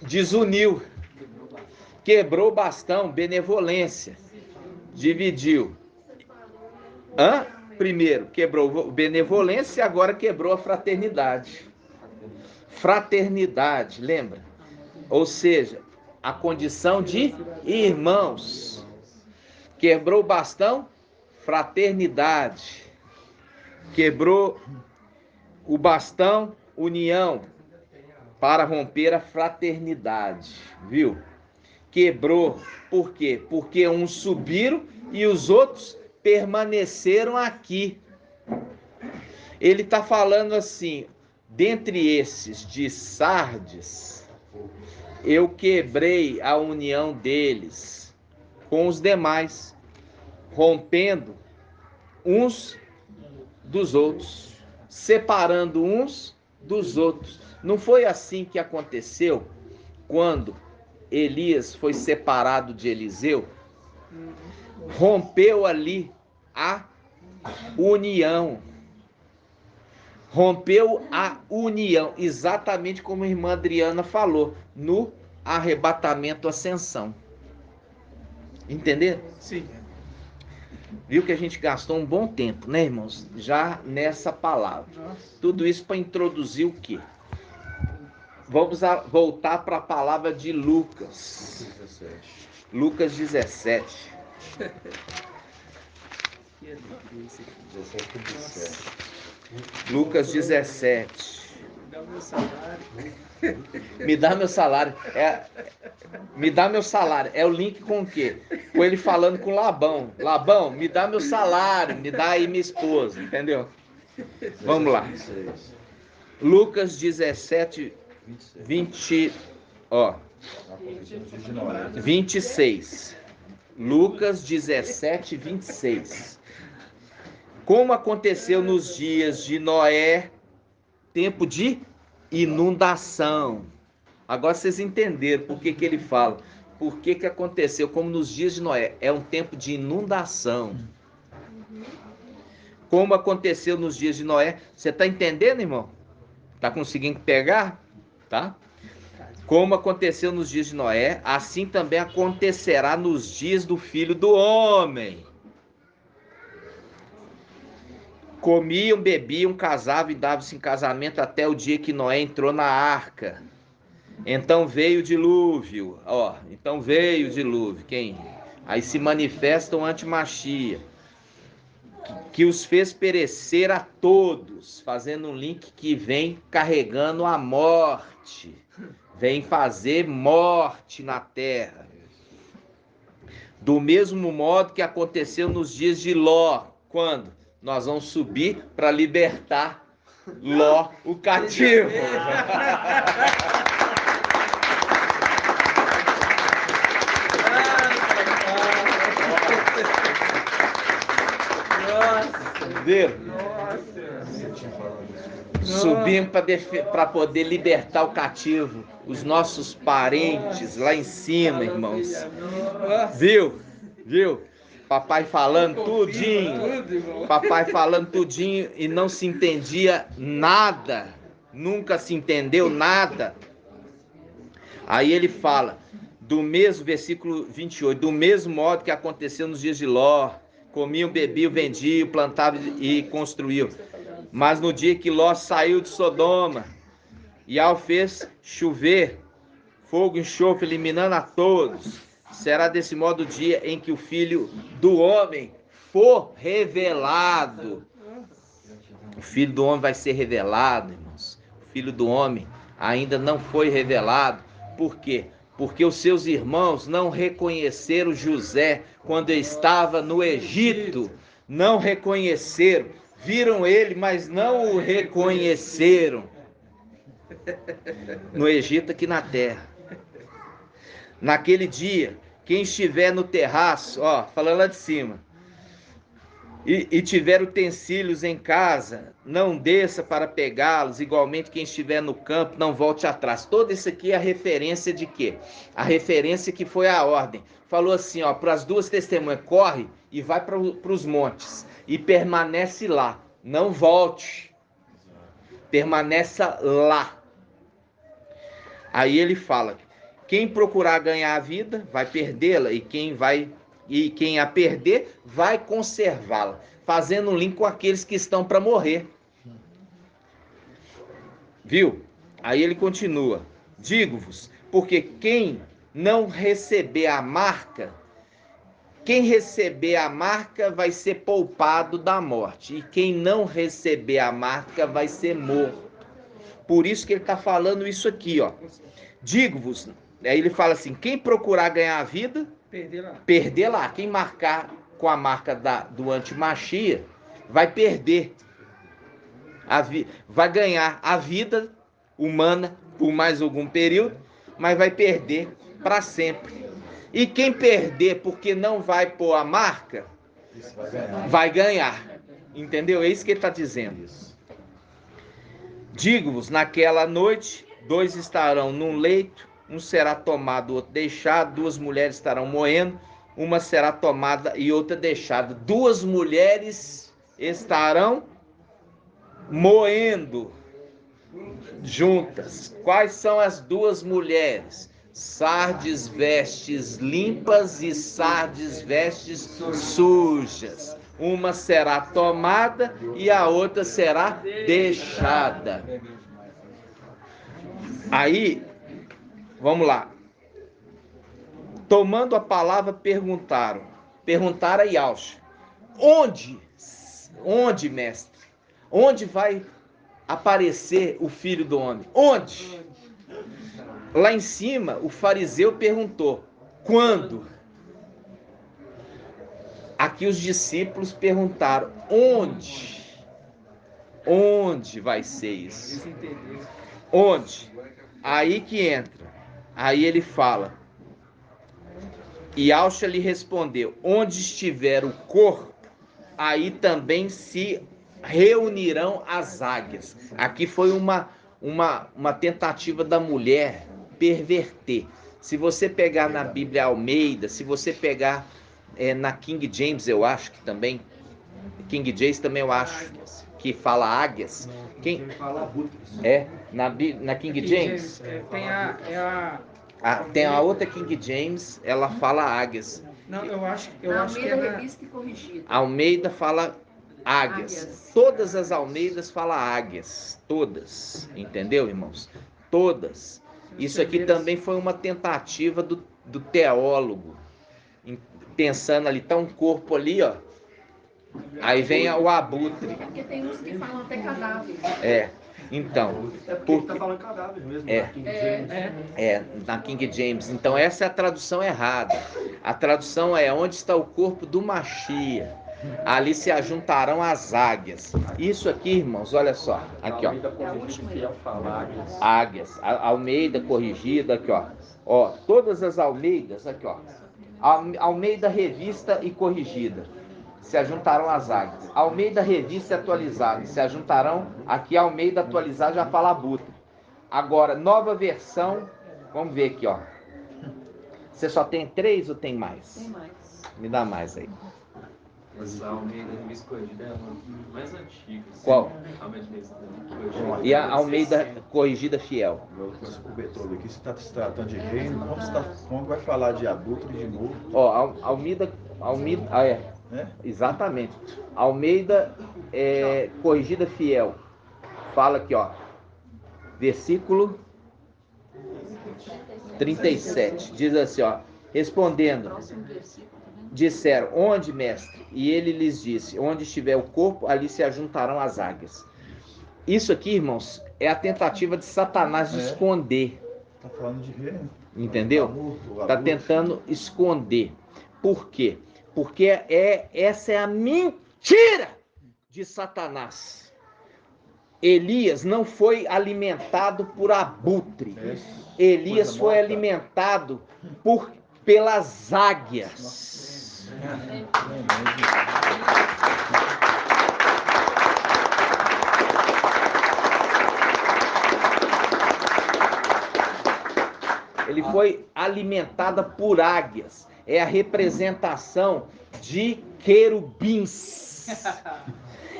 Desuniu. Quebrou o bastão, benevolência. Dividiu. Primeiro quebrou benevolência e agora quebrou a fraternidade. Fraternidade, lembra? Ou seja, a condição de irmãos. Quebrou o bastão, fraternidade. Quebrou o bastão, união, para romper a fraternidade, viu? Quebrou, por quê? Porque uns subiram e os outros permaneceram aqui. Ele está falando assim, dentre esses de Sardes, eu quebrei a união deles com os demais, rompendo uns dos outros, separando uns dos outros. Não foi assim que aconteceu quando Elias foi separado de Eliseu? Rompeu ali a união. Rompeu a união, exatamente como a irmã Adriana falou, no arrebatamento ascensão. Entenderam? Sim. Viu que a gente gastou um bom tempo, né, irmãos? Já nessa palavra. Tudo isso para introduzir o quê? Vamos voltar para a palavra de Lucas. Lucas 17. Lucas 17. Me dá meu salário. Me dá meu salário. É o link com o quê? Com ele falando com Labão. Labão, me dá meu salário. Me dá aí minha esposa. Entendeu? Vamos lá. Lucas 17, 26. Lucas 17, 26. Como aconteceu nos dias de Noé, tempo de inundação. Agora vocês entenderam por que ele fala. Por que aconteceu? Como nos dias de Noé. É um tempo de inundação. Como aconteceu nos dias de Noé. Você está entendendo, irmão? Está conseguindo pegar? Tá? Como aconteceu nos dias de Noé, assim também acontecerá nos dias do Filho do Homem. Comiam, bebiam, casavam e davam-se em casamento até o dia que Noé entrou na arca. Então veio o dilúvio. Então veio o dilúvio. Quem? Aí se manifesta o antimachia, que os fez perecer a todos, fazendo um link que vem carregando a morte. Vem fazer morte na terra. Do mesmo modo que aconteceu nos dias de Ló. Quando? Nós vamos subir para libertar Ló, o cativo. Entenderam? Subimos para poder libertar o cativo, os nossos parentes lá em cima, irmãos. Viu? Papai falando tudinho. Papai falando tudinho e não se entendia nada. Nunca se entendeu nada. Aí ele fala, do mesmo, versículo 28, do mesmo modo que aconteceu nos dias de Ló, comiam, bebiam, vendiam, plantavam e construíam. Mas no dia que Ló saiu de Sodoma, e ao fez chover fogo e enxofre, eliminando a todos, será desse modo o dia em que o Filho do Homem for revelado. O Filho do Homem vai ser revelado, irmãos. O Filho do Homem ainda não foi revelado. Por quê? Porque os seus irmãos não reconheceram José quando estava no Egito. Não reconheceram. Viram ele, mas não o reconheceram. No Egito, aqui na terra. Naquele dia, quem estiver no terraço, ó, falando lá de cima, e tiver utensílios em casa, não desça para pegá-los. Igualmente, quem estiver no campo, não volte atrás. Todo isso aqui é a referência de quê? A referência que foi a ordem. Falou assim, ó, para as duas testemunhas, corre e vai para os montes e permanece lá. Não volte. Permaneça lá. Aí ele fala, quem procurar ganhar a vida, vai perdê-la, e quem a perder, vai conservá-la. Fazendo um link com aqueles que estão para morrer. Viu? Aí ele continua. Digo-vos, porque quem não receber a marca, quem receber a marca vai ser poupado da morte. E quem não receber a marca vai ser morto. Por isso que ele está falando isso aqui, ó. Digo-vos, aí ele fala assim, quem procurar ganhar a vida, perder lá. Quem marcar com a marca do antimachia, vai perder. Vai ganhar a vida humana por mais algum período, mas vai perder para sempre. E quem perder porque não vai pôr a marca, vai ganhar. Entendeu? É isso que ele está dizendo. Digo-vos, naquela noite, 2 estarão num leito, um será tomado, o outro deixado, 2 mulheres estarão moendo, uma será tomada e outra deixada. 2 mulheres estarão moendo juntas. Quais são as 2 mulheres? Sardes vestes limpas e sardes vestes sujas. Uma será tomada e a outra será deixada. Aí, vamos lá. Tomando a palavra, perguntaram a Yaush, onde, mestre? Onde vai aparecer o Filho do Homem? Onde? Lá em cima, o fariseu perguntou, quando? Aqui os discípulos perguntaram, onde? Onde vai ser isso? Onde? Aí que entra. Aí ele fala. E Yaush lhe respondeu, onde estiver o corpo, aí também se reunirão as águias. Aqui foi uma tentativa da mulher perverter. Se você pegar na Bíblia Almeida, se você pegar na King James, eu acho que também, King James também eu acho que fala águias. Quem fala abutres. Na King James? Tem a outra King James, ela fala águias. Não, eu acho que é na Revista e Corrigida. Almeida fala águias. Todas as Almeidas falam águias. Todas. Entendeu, irmãos? Todas. Isso aqui também foi uma tentativa do teólogo. Pensando ali, tá um corpo ali, ó. Aí vem o abutre. Porque tem uns que falam até cadáver. Então. Porque tá falando cadáver mesmo, na King James. Na King James. Então essa é a tradução errada. A tradução é onde está o corpo do Machia. Ali se ajuntarão as águias. Isso aqui, irmãos, olha só. Aqui, ó. Águias. A Almeida corrigida, aqui, ó. Ó, todas as Almeidas, aqui, ó. Almeida revista e corrigida. se ajuntarão as águias. Almeida Revista Atualizada, se ajuntarão. Aqui Almeida Atualizada já fala abutre. Agora, nova versão, vamos ver aqui, ó. Você só tem 3 ou tem mais? Tem mais. Me dá mais aí. Essa Almeida Revista Corrigida é a mais antiga. Qual? Almeida Revista Corrigida. E a Almeida Corrigida Fiel. O Beethoven aqui, você está se tratando de reino, como vai falar de abutre de novo? Ó, Almeida, exatamente. Almeida Corrigida Fiel. Fala aqui, ó. Versículo 37. Diz assim, ó. Respondendo, disseram, onde, mestre? E ele lhes disse, onde estiver o corpo, ali se ajuntarão as águias. Isso aqui, irmãos, é a tentativa de Satanás de esconder. Está falando de reino. Entendeu? Está tentando esconder. Por quê? Porque essa é a mentira de Satanás. Elias não foi alimentado por abutre. Elias foi alimentado pelas águias. Ele foi alimentada por águias. É a representação de querubins.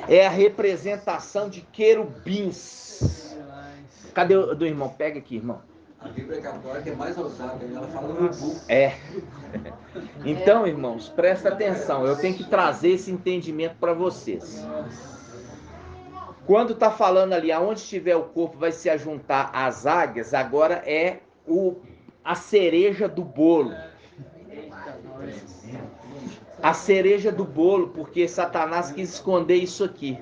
É a representação de querubins. Cadê o do irmão? Pega aqui, irmão. A Bíblia católica é mais ousada, ela fala no buco. Então, irmãos, presta atenção. Eu tenho que trazer esse entendimento para vocês. Quando está falando ali, aonde estiver o corpo vai se ajuntar as águias, agora é a cereja do bolo. A cereja do bolo, porque Satanás quis esconder isso aqui.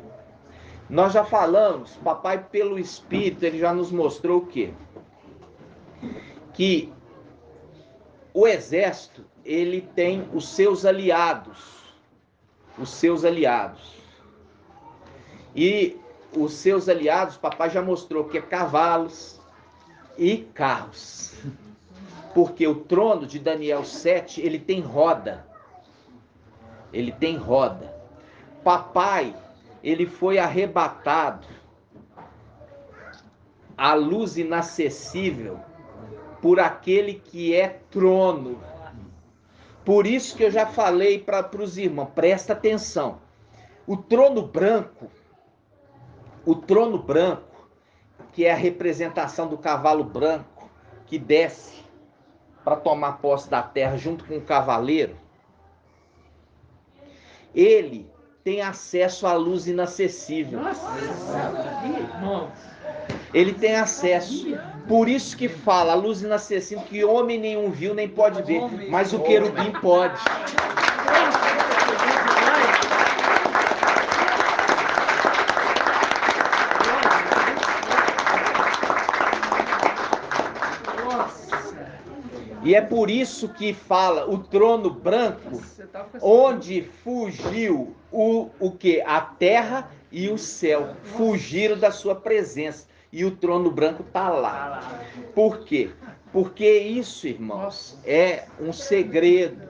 Nós já falamos, papai pelo Espírito, ele já nos mostrou o quê? Que o exército, ele tem os seus aliados. Os seus aliados. E os seus aliados, papai já mostrou que é cavalos e carros. Porque o trono de Daniel 7, ele tem roda. Ele tem roda. Papai, ele foi arrebatado à luz inacessível por aquele que é trono. Por isso que eu já falei para os irmãos, presta atenção. O trono branco, que é a representação do cavalo branco, que desce para tomar posse da terra junto com o cavaleiro, ele tem acesso à luz inacessível. Ele tem acesso. Por isso que fala, a luz inacessível, que homem nenhum viu, nem pode ver, mas o querubim pode. E é por isso que fala o trono branco, onde fugiu o quê? A terra e o céu. Fugiram da sua presença. E o trono branco está lá. Por quê? Porque isso, irmãos, é um segredo.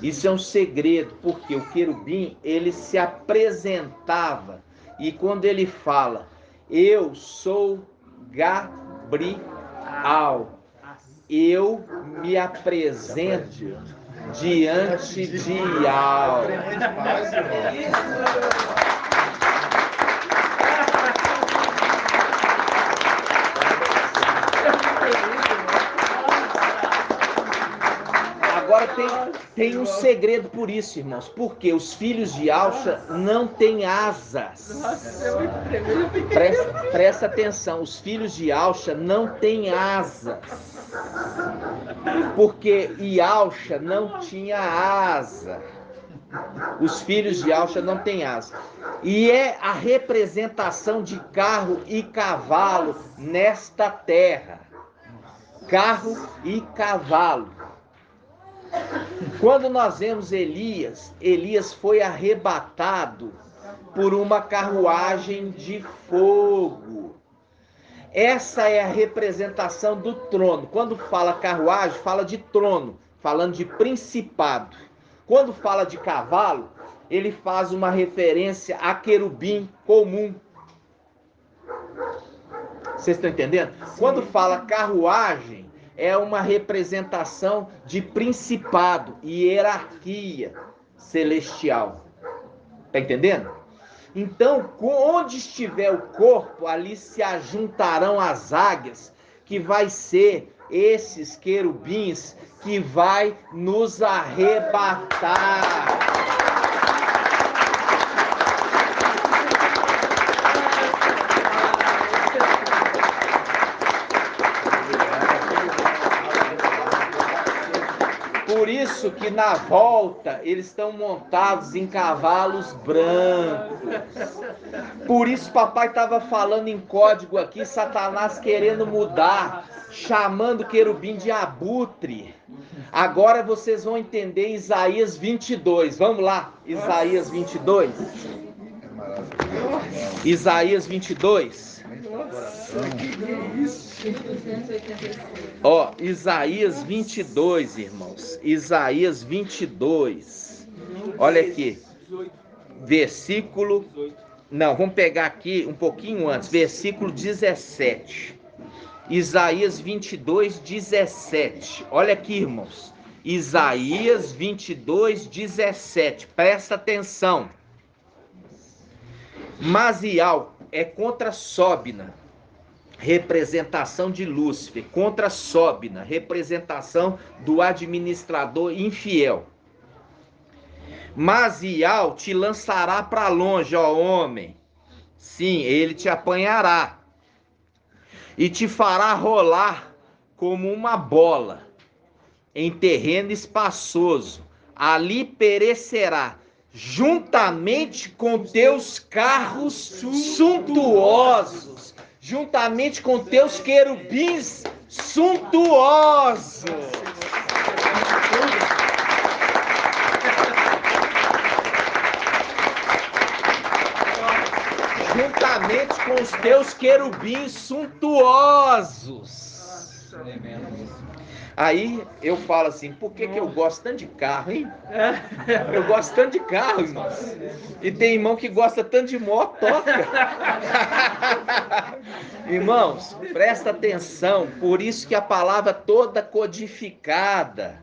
Isso é um segredo, porque o querubim, ele se apresentava. E quando ele fala, eu sou Gabriel, eu me apresento diante de algo. Agora tem um segredo por isso, irmãos. Porque os filhos de Alcha não têm asas. Presta atenção, os filhos de Alcha não têm asas. Porque Ialcha não tinha asa. Os filhos de Alcha não têm asa. E é a representação de carro e cavalo nesta terra. Carro e cavalo. Quando nós vemos Elias foi arrebatado por uma carruagem de fogo. Essa é a representação do trono. Quando fala carruagem, fala de trono, falando de principado. Quando fala de cavalo, ele faz uma referência a querubim comum. Vocês estão entendendo? Quando fala carruagem, é uma representação de principado e hierarquia celestial. Está entendendo? Então, onde estiver o corpo, ali se ajuntarão as águias, que vai ser esses querubins que vai nos arrebatar. Por isso que na volta eles estão montados em cavalos brancos. Por isso papai estava falando em código aqui, Satanás querendo mudar, chamando o querubim de abutre. Agora vocês vão entender Isaías 22. Vamos lá, Isaías 22. Isaías 22. Ó, Isaías 22, irmãos. Isaías 22. Olha aqui. Versículo... Não, vamos pegar aqui um pouquinho antes. Versículo 17. Isaías 22, 17. Olha aqui, irmãos. Isaías 22, 17. Presta atenção. Mazial é contra Sóbina, representação de Lúcifer. Contra Sóbina, representação do administrador infiel. Mazial te lançará para longe, ó homem. Sim, ele te apanhará. E te fará rolar como uma bola em terreno espaçoso. Ali perecerá, juntamente com teus carros suntuosos, juntamente com teus querubins suntuosos. Juntamente com os teus querubins suntuosos. Aí eu falo assim, por que eu gosto tanto de carro, hein? Eu gosto tanto de carro, irmãos. E tem irmão que gosta tanto de motoca. Irmãos, presta atenção, por isso que a palavra toda codificada.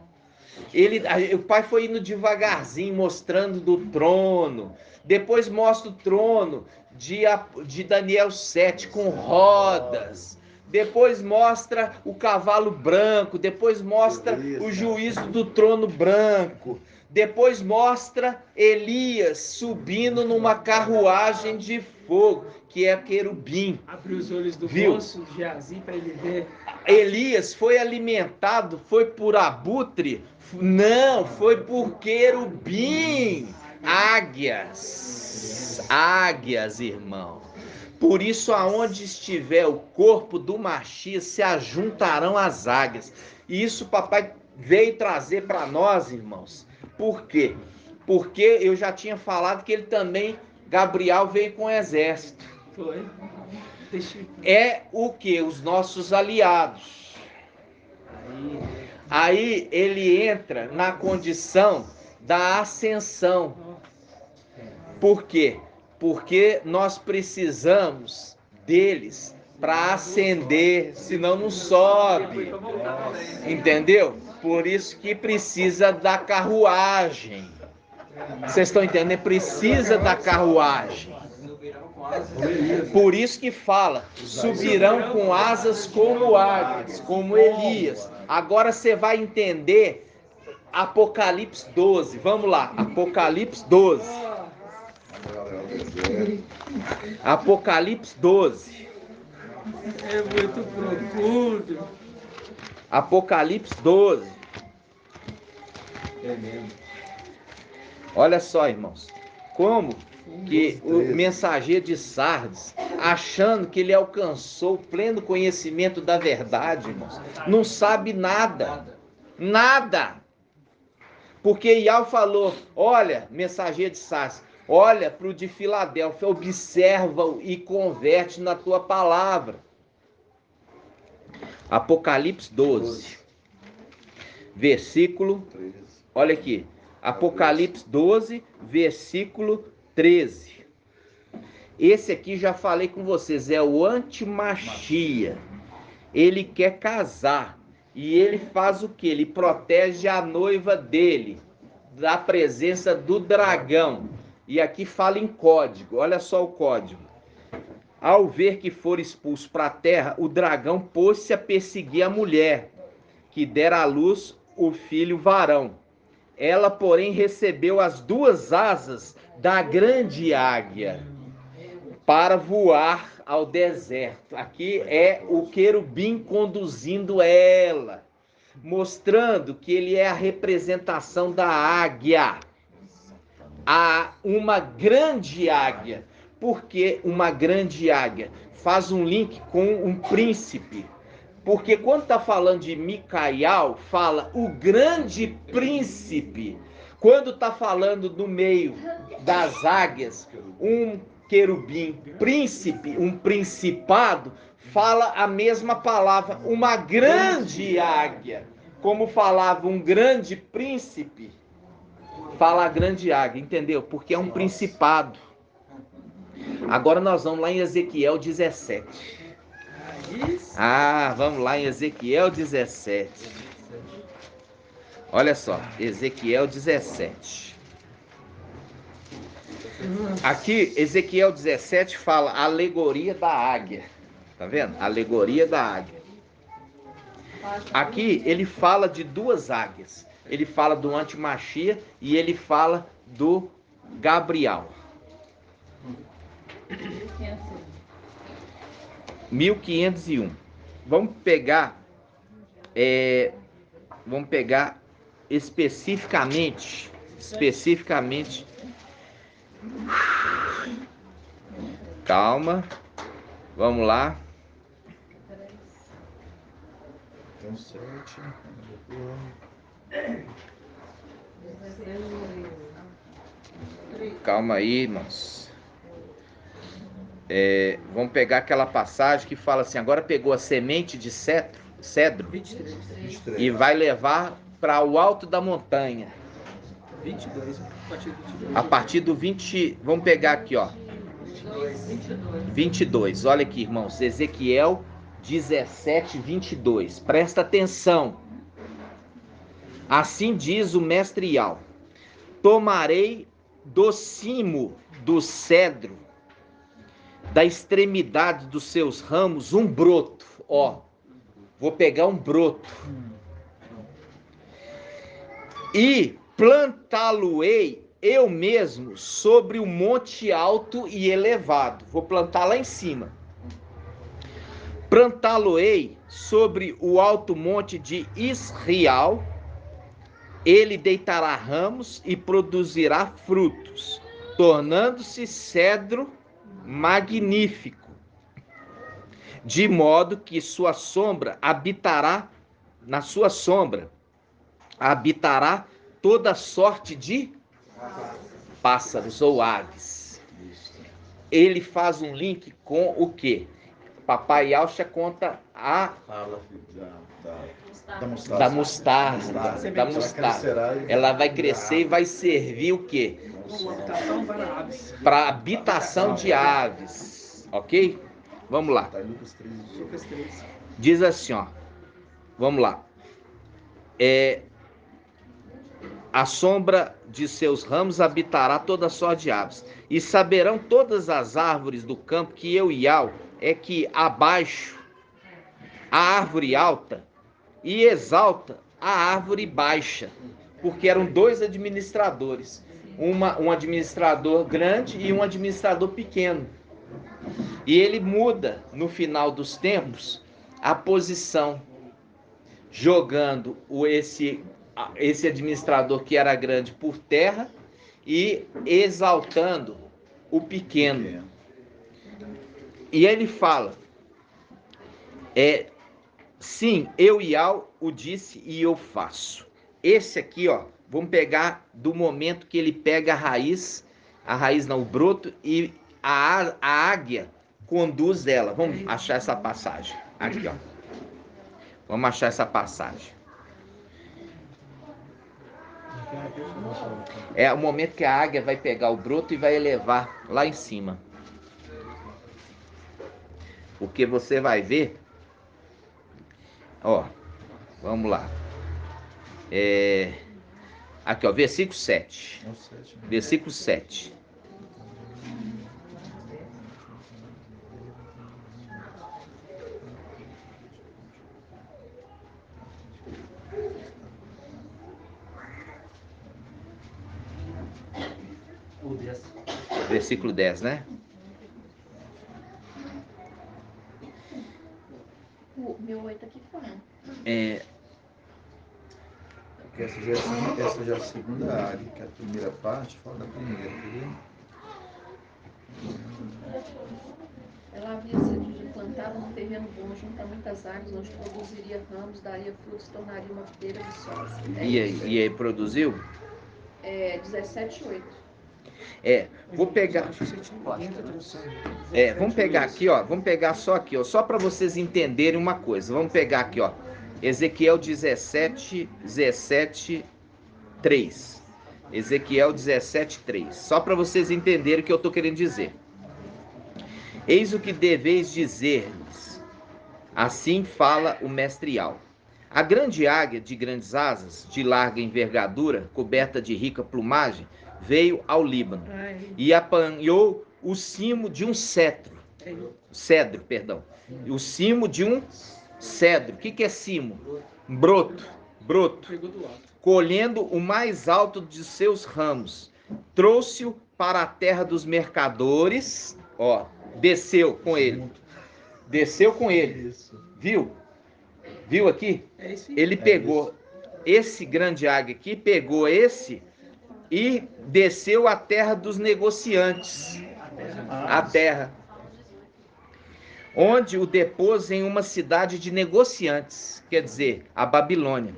O pai foi indo devagarzinho, mostrando do trono. Depois mostra o trono de Daniel 7 com rodas. Depois mostra o cavalo branco. Depois mostra o juízo do trono branco. Depois mostra Elias subindo numa carruagem de fogo, que é querubim. Abriu os olhos do moço de Geazi para ele ver. Elias foi alimentado, foi por abutre? Não, foi por querubim. Águias, irmão. Por isso, aonde estiver o corpo do Machis, se ajuntarão as águias. E isso papai veio trazer para nós, irmãos. Por quê? Porque eu já tinha falado que ele também, Gabriel, veio com o exército. Foi. É o que? Os nossos aliados. Aí ele entra na condição da ascensão. Por quê? Porque nós precisamos deles para ascender, senão não sobe. Entendeu? Por isso que precisa da carruagem. Vocês estão entendendo? Precisa da carruagem. Por isso que fala, subirão com asas como águias, como Elias. Agora você vai entender Apocalipse 12. Vamos lá, Apocalipse 12. Apocalipse 12. É muito profundo. Apocalipse 12. Olha só, irmãos. Como que o mensageiro de Sardes, achando que ele alcançou o pleno conhecimento da verdade, irmãos, não sabe nada. Nada. Porque Iau falou, olha, mensageiro de Sardes, olha para o de Filadélfia, observa-o e converte na tua palavra. Apocalipse 12. Versículo, olha aqui. Apocalipse 12, versículo 13. Esse aqui já falei com vocês, é o antimachia. Ele quer casar. E ele faz o quê? Ele protege a noiva dele da presença do dragão. E aqui fala em código. Olha só o código. Ao ver que for expulso para a terra, o dragão pôs-se a perseguir a mulher, que dera à luz o filho varão. Ela, porém, recebeu as duas asas da grande águia para voar ao deserto. Aqui é o querubim conduzindo ela, mostrando que ele é a representação da águia. Uma grande águia. Por que uma grande águia? Faz um link com um príncipe. Porque quando está falando de Micael, fala o grande príncipe. Quando está falando no meio das águias, um querubim príncipe, um principado, fala a mesma palavra, uma grande águia. Como falava um grande príncipe, fala a grande águia, entendeu? Porque é um principado. Agora nós vamos lá em Ezequiel 17. Vamos lá em Ezequiel 17. Olha só, Ezequiel 17. Aqui, Ezequiel 17 fala a alegoria da águia. Tá vendo? Alegoria da águia. Aqui ele fala de duas águias. Ele fala do antimachia e ele fala do Gabriel. 1501. Vamos pegar especificamente. Calma. Vamos lá. Calma aí, irmãos. Vamos pegar aquela passagem que fala assim: agora pegou a semente de cedro 23. E vai levar para o alto da montanha. 22. A partir do 20, vamos pegar aqui, ó. 22. Olha aqui, irmãos. Ezequiel 17, 22. Presta atenção. Assim diz o mestre Ial: tomarei do cimo do cedro, da extremidade dos seus ramos, um broto. Ó, vou pegar um broto. E plantá-lo-ei eu mesmo sobre o monte alto e elevado. Vou plantar lá em cima. Plantá-lo-ei sobre o alto monte de Israel. Ele deitará ramos e produzirá frutos, tornando-se cedro magnífico, de modo que sua sombra habitará, na sua sombra habitará toda sorte de pássaros ou aves. Ele faz um link com o quê? Papai Alcha conta da mostarda. Ela vai crescer e vai servir o quê? Para habitação de aves. Ok? Vamos lá. Diz assim, ó. Vamos lá. A sombra de seus ramos habitará toda sorte de aves. E saberão todas as árvores do campo que eu, Ial, é que abaixo a árvore alta e exalta a árvore baixa. Porque eram dois administradores. Um administrador grande e um administrador pequeno. E ele muda, no final dos tempos, a posição, jogando esse administrador que era grande por terra e exaltando o pequeno. E ele fala, sim, eu, Ial, o disse e eu faço. Esse aqui, ó, vamos pegar do momento que ele pega o broto, e a águia conduz ela. Vamos achar essa passagem. Aqui, ó. Vamos achar essa passagem. É o momento que a águia vai pegar o broto e vai elevar lá em cima. Porque você vai ver, ó, vamos lá. Aqui, ó, versículo 7. Versículo 7. Versículo 10, né? O meu 8 aqui fora. Essa já é a segunda área, que é a primeira parte, fala da primeira, entendeu? Ela havia sido plantada num terreno bom, junto a muitas árvores, onde produziria ramos, daria frutos, tornaria uma videira viçosa. E aí produziu? 17:8. Vou pegar. Vamos pegar aqui, ó. Vamos pegar só aqui, ó. Só para vocês entenderem uma coisa. Vamos pegar aqui, ó. Ezequiel 17, 3. Ezequiel 17:3. Só para vocês entenderem o que eu estou querendo dizer. Eis o que deveis dizer-lhes. Assim fala o mestrial. A grande águia de grandes asas, de larga envergadura, coberta de rica plumagem, veio ao Líbano e apanhou o cimo de um cedro. O cimo de um cedro. O que é cimo? Broto. Colhendo o mais alto de seus ramos, trouxe-o para a terra dos mercadores. Ó, desceu com ele. Viu aqui? Ele pegou esse grande águia aqui, pegou esse e desceu à terra dos negociantes. A terra. Onde o depôs em uma cidade de negociantes, quer dizer, a Babilônia.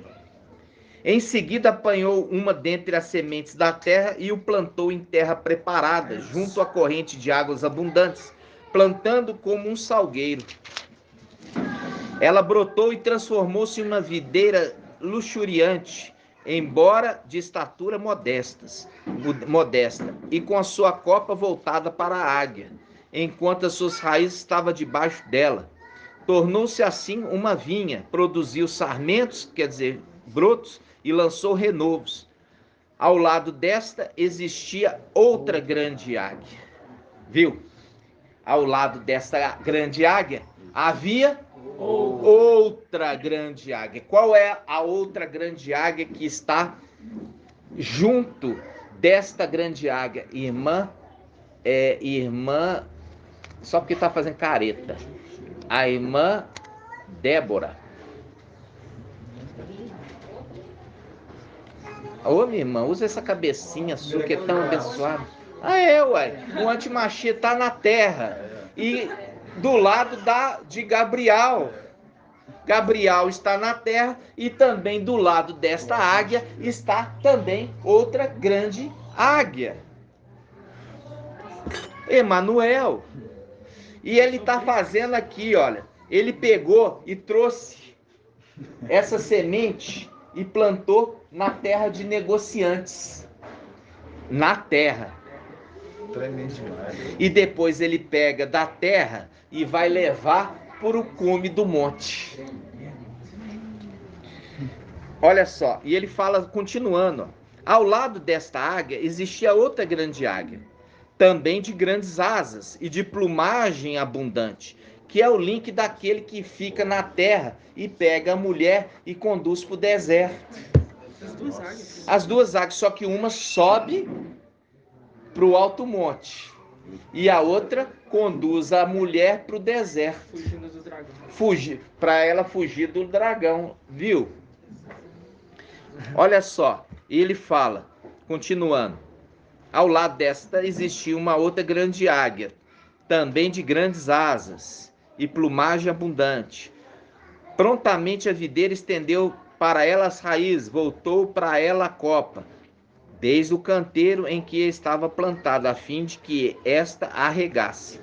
Em seguida apanhou uma dentre as sementes da terra e o plantou em terra preparada, junto à corrente de águas abundantes, plantando como um salgueiro. Ela brotou e transformou-se em uma videira luxuriante, embora de estatura modesta, e com a sua copa voltada para a águia, enquanto as suas raízes estavam debaixo dela. Tornou-se assim uma vinha, produziu sarmentos, quer dizer, brotos, e lançou renovos. Ao lado desta existia outra grande águia. Viu? Ao lado desta grande águia havia outra grande águia. Qual é a outra grande águia que está junto desta grande águia? Irmã, só porque está fazendo careta. A irmã Débora. Ô, minha irmã, usa essa cabecinha sua que é tão abençoada. O antimachia está na terra. E do lado de Gabriel. Gabriel está na terra e também do lado desta águia está também outra grande águia. Emanuel. E ele está fazendo aqui, olha. Ele pegou e trouxe essa semente e plantou na terra de negociantes. Na terra. E depois ele pega da terra e vai levar para o cume do monte. Olha só, e ele fala, continuando, ó, ao lado desta águia existia outra grande águia, também de grandes asas e de plumagem abundante, que é o link daquele que fica na terra e pega a mulher e conduz para o deserto. As duas águias, só que uma sobe para o alto monte e a outra conduz a mulher para o deserto. Fugindo do dragão. Para ela fugir do dragão, viu? Olha só, ele fala, continuando. Ao lado desta existia uma outra grande águia, também de grandes asas e plumagem abundante. Prontamente a videira estendeu para ela as raízes, voltou para ela a copa, desde o canteiro em que estava plantada, a fim de que esta a regasse.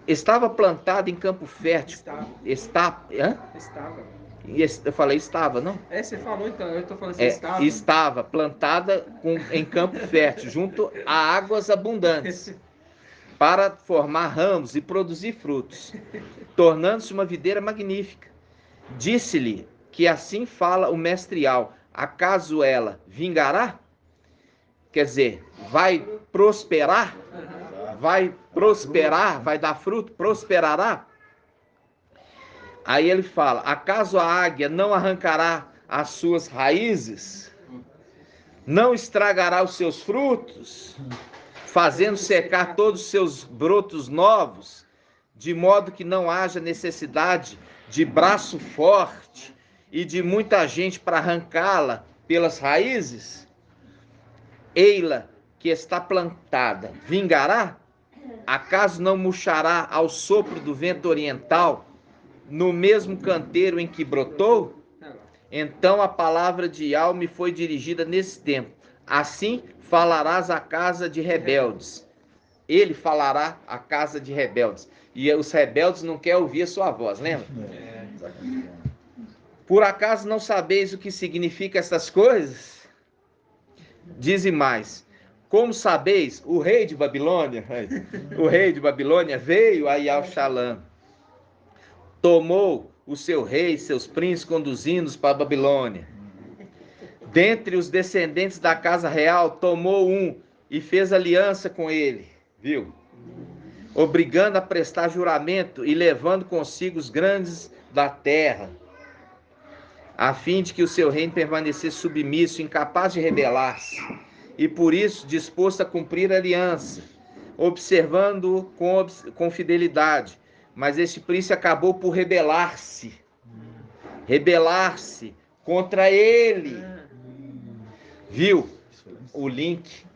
Estava plantada em campo fértil. Eu falei estava, não? Você falou, então, eu estou falando assim, estava. Estava plantada em campo fértil, junto a águas abundantes, para formar ramos e produzir frutos, tornando-se uma videira magnífica. Disse-lhe que assim fala o mestrial, acaso ela vingará? Quer dizer, vai prosperar? Vai prosperar? Vai dar fruto? Prosperará? Aí ele fala, acaso a águia não arrancará as suas raízes? Não estragará os seus frutos? Fazendo secar todos os seus brotos novos? De modo que não haja necessidade de braço forte e de muita gente para arrancá-la pelas raízes? Ei-la que está plantada, vingará? Acaso não murchará ao sopro do vento oriental, no mesmo canteiro em que brotou? Então a palavra de Yahweh me foi dirigida nesse tempo. Assim falarás à casa de rebeldes. Ele falará à casa de rebeldes. E os rebeldes não querem ouvir a sua voz, lembra? Por acaso não sabeis o que significa essas coisas? Dize mais. Como sabeis, o rei de Babilônia veio a Yal-Shalom. Tomou o seu rei, seus príncipes, conduzindo-os para a Babilônia. Dentre os descendentes da casa real, tomou um e fez aliança com ele, viu? Obrigando a prestar juramento e levando consigo os grandes da terra, a fim de que o seu reino permanecesse submisso, incapaz de rebelar-se, e por isso disposto a cumprir a aliança, observando-o com fidelidade. Mas este príncipe acabou por rebelar-se contra ele. Viu? O link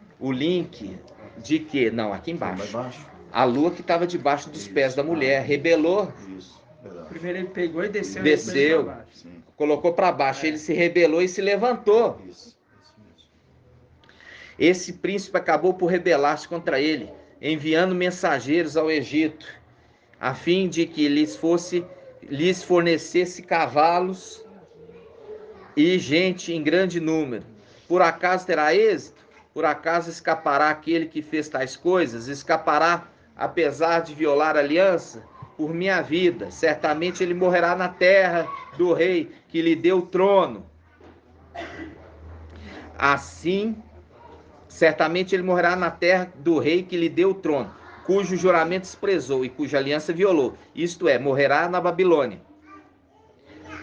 de que? Não, aqui embaixo. A lua que estava debaixo dos pés da mulher, rebelou. Primeiro ele pegou e desceu. Colocou para baixo, ele se rebelou e se levantou. Esse príncipe acabou por rebelar-se contra ele, enviando mensageiros ao Egito, a fim de que lhes fornecesse cavalos e gente em grande número. Por acaso terá êxito? Por acaso escapará aquele que fez tais coisas? Escapará, apesar de violar a aliança? Por minha vida, certamente ele morrerá na terra do rei que lhe deu o trono. Assim, certamente ele morrerá na terra do rei que lhe deu o trono, cujo juramento desprezou e cuja aliança violou, isto é, morrerá na Babilônia.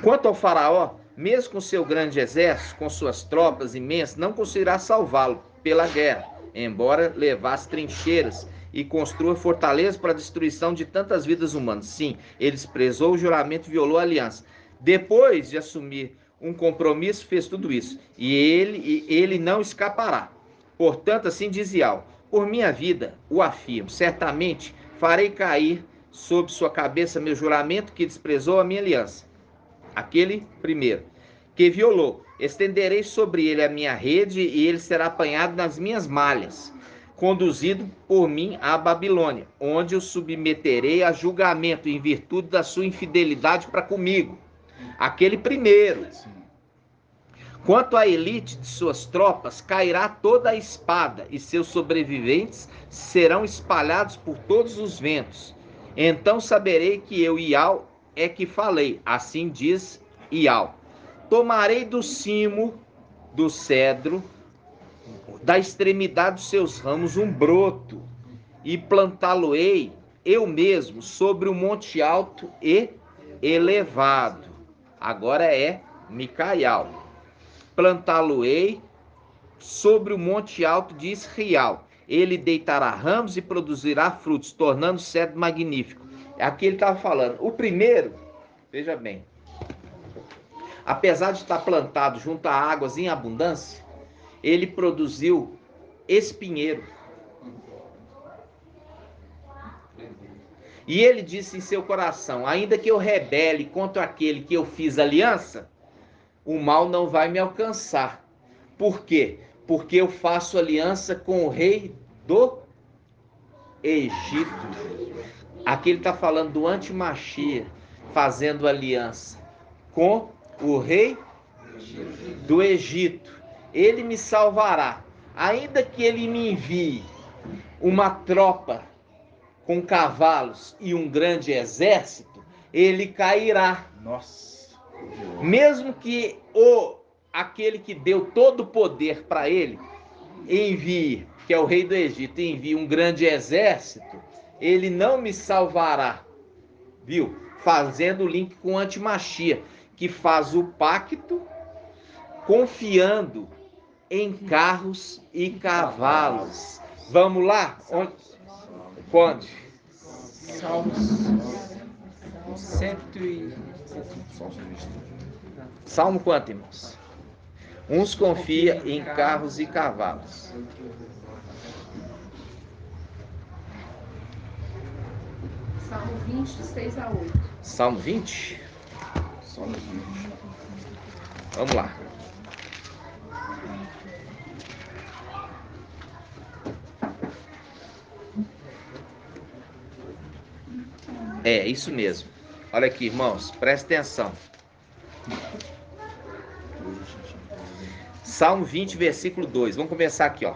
Quanto ao faraó, mesmo com seu grande exército, com suas tropas imensas, não conseguirá salvá-lo pela guerra, embora levasse trincheiras e construa fortalezas para a destruição de tantas vidas humanas. Sim, ele desprezou o juramento e violou a aliança. Depois de assumir um compromisso, fez tudo isso, e ele não escapará. Portanto, assim diz Yahweh, por minha vida, o afirmo, certamente farei cair sobre sua cabeça meu juramento que desprezou a minha aliança. Aquele primeiro, que violou, estenderei sobre ele a minha rede e ele será apanhado nas minhas malhas, conduzido por mim à Babilônia, onde o submeterei a julgamento em virtude da sua infidelidade para comigo. Aquele primeiro. Quanto à elite de suas tropas, cairá toda a espada, e seus sobreviventes serão espalhados por todos os ventos. Então saberei que eu, Yahweh, é que falei. Assim diz Yahweh. Tomarei do cimo do cedro, da extremidade dos seus ramos, um broto, e plantá-lo-ei eu mesmo sobre um monte alto e elevado. Agora é Micaial. Plantá-lo-ei sobre o monte alto de Israel. Ele deitará ramos e produzirá frutos, tornando o cedro magnífico. Aqui ele estava falando. O primeiro, veja bem, apesar de estar plantado junto a águas em abundância, ele produziu espinheiro. E ele disse em seu coração, ainda que eu rebele contra aquele que eu fiz aliança, o mal não vai me alcançar. Por quê? Porque eu faço aliança com o rei do Egito. Aqui ele está falando do anti-Machia, fazendo aliança com o rei do Egito. Ele me salvará. Ainda que ele me envie uma tropa com cavalos e um grande exército, ele cairá. Nossa. Mesmo que aquele que deu todo o poder para ele envie, que é o rei do Egito, envie um grande exército, ele não me salvará. Viu? Fazendo o link com o Antimachia, que faz o pacto confiando em carros e cavalos. Vamos lá? Onde? Salmos 100 e... Salmo quanto, irmãos? Uns confia em carros e cavalos. Salmo 20, 6 a 8. Salmo 20? Vamos lá. É, isso mesmo. Olha aqui, irmãos, presta atenção. Salmo 20, versículo 2. Vamos começar aqui, ó.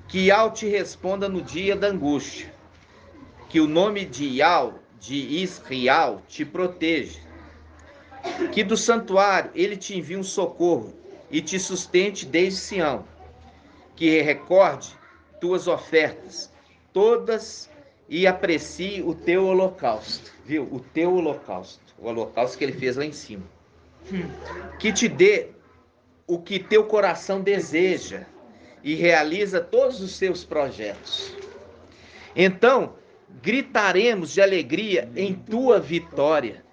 Que Yahweh te responda no dia da angústia. Que o nome de Yahweh, de Israel, te proteja. Que do santuário ele te envie um socorro e te sustente desde Sião. Que recorde tuas ofertas todas e aprecie o teu holocausto. Viu? O teu holocausto. O holocausto que ele fez lá em cima. Que te dê o que teu coração deseja e realiza todos os seus projetos. Então, gritaremos de alegria em tua vitória.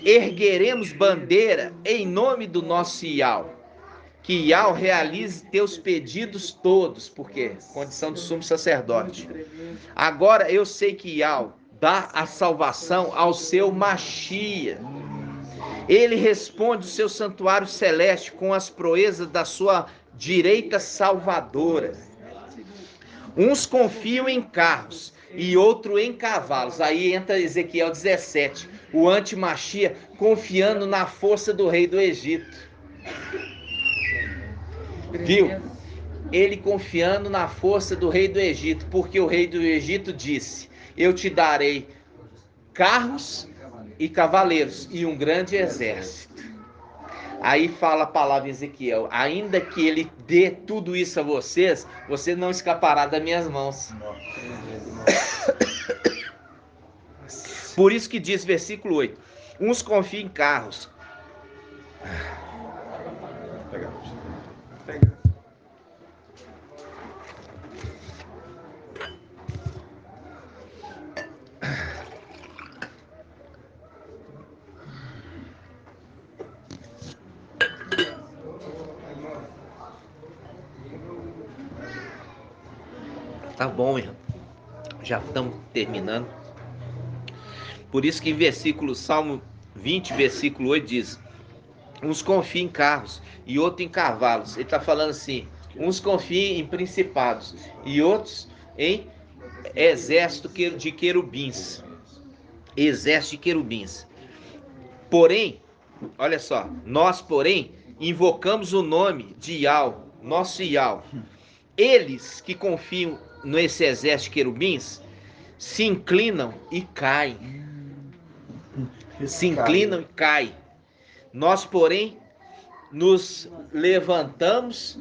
Ergueremos bandeira em nome do nosso Yahweh. Que Yahweh realize teus pedidos todos, porque condição de sumo sacerdote. Agora eu sei que Yahweh dá a salvação ao seu Machia. Ele responde o seu santuário celeste com as proezas da sua direita salvadora. Uns confiam em carros e outro em cavalos. Aí entra Ezequiel 17, o antimachia confiando na força do rei do Egito. Viu? Ele confiando na força do rei do Egito, porque o rei do Egito disse: eu te darei carros e cavaleiros e um grande exército. Aí fala a palavra em Ezequiel: ainda que ele dê tudo isso a vocês, você não escapará das minhas mãos. Por isso que diz versículo 8: uns confiam em carros. Tá bom, irmão. Já estamos terminando. Por isso que em Salmo 20, versículo 8 diz: uns confiam em carros e outros em cavalos. Ele está falando assim: uns confiam em principados e outros em exército de querubins. Exército de querubins. Porém, olha só, nós, porém, invocamos o nome de Yahweh, nosso Yahweh. Eles que confiam nesse exército de querubins se inclinam e caem. Se inclinam e caem. Nós, porém, nos levantamos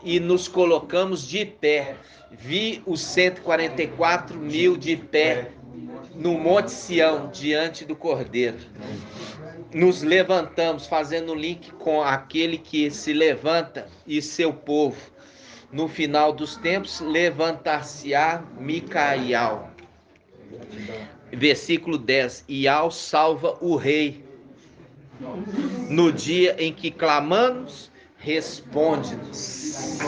e nos colocamos de pé. Vi os 144 mil de pé no Monte Sião, diante do Cordeiro. Nos levantamos, fazendo link com aquele que se levanta e seu povo. No final dos tempos, levantar-se-á Micael. Versículo 10. Yahweh salva o rei. No dia em que clamamos, responde-nos.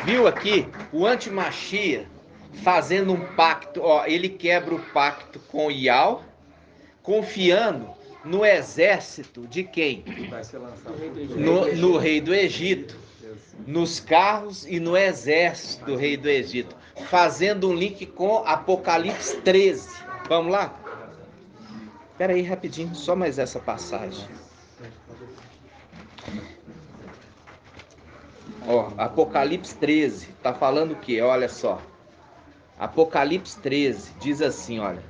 Viu aqui o antimachia fazendo um pacto? Ó, ele quebra o pacto com Yahweh, confiando no exército de quem? No rei do Egito. nos carros e no exército do rei do Egito, fazendo um link com Apocalipse 13. Vamos lá? Espera aí rapidinho, só mais essa passagem. Ó, Apocalipse 13, tá falando o quê? Olha só. Apocalipse 13 diz assim, olha.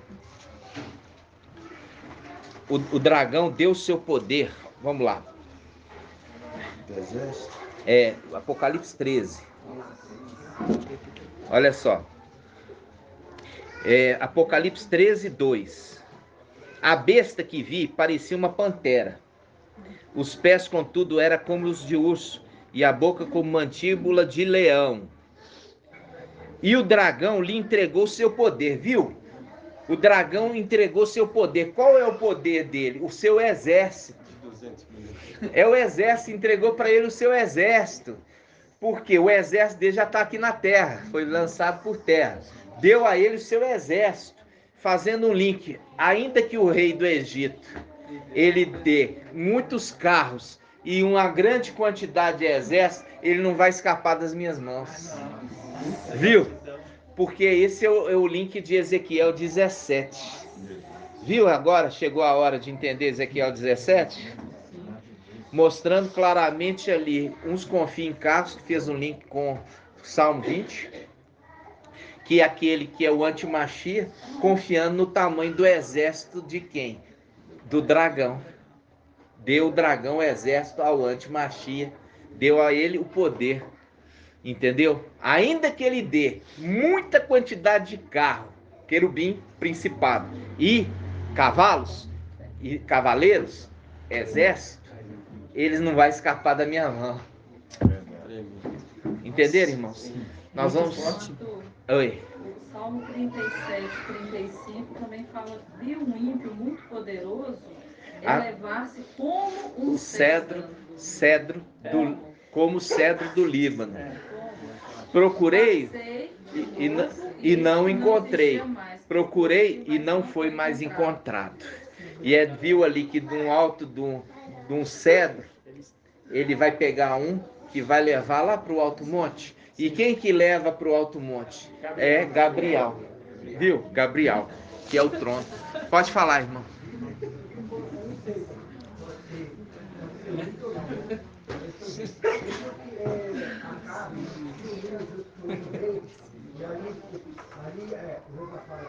O dragão deu o seu poder. Vamos lá. Apocalipse 13. Olha só. Apocalipse 13, 2. A besta que vi parecia uma pantera. Os pés, contudo, eram como os de urso, e a boca como mandíbula de leão. E o dragão lhe entregou seu poder, viu? O dragão entregou seu poder. Qual é o poder dele? O seu exército. É o exército, entregou para ele o seu exército. Porque o exército dele já está aqui na terra, foi lançado por terra. Deu a ele o seu exército, fazendo um link. Ainda que o rei do Egito, ele dê muitos carros e uma grande quantidade de exército, ele não vai escapar das minhas mãos. Viu? Porque esse é o link de Ezequiel 17. Viu agora? Chegou a hora de entender Ezequiel 17? Mostrando claramente ali, uns confiam em carros, que fez um link com Salmo 20, que é aquele que é o antimachia, confiando no tamanho do exército de quem? Do dragão. Deu o dragão o exército ao antimachia, deu a ele o poder. Entendeu? Ainda que ele dê muita quantidade de carro, querubim, principado, e cavalos, e cavaleiros, exército, eles não vão escapar da minha mão. Entenderam, irmãos? Nós vamos... Oi. O Salmo 37, 35 também fala de um ímpio muito poderoso elevar-se como um cedro como o cedro do Líbano. Procurei e não encontrei. Procurei e não foi mais encontrado. E viu ali que de um alto de um cedro, ele vai pegar um que vai levar lá para o alto monte. E quem que leva para o alto monte? É Gabriel. Viu? Gabriel, que é o trono. Pode falar, irmão.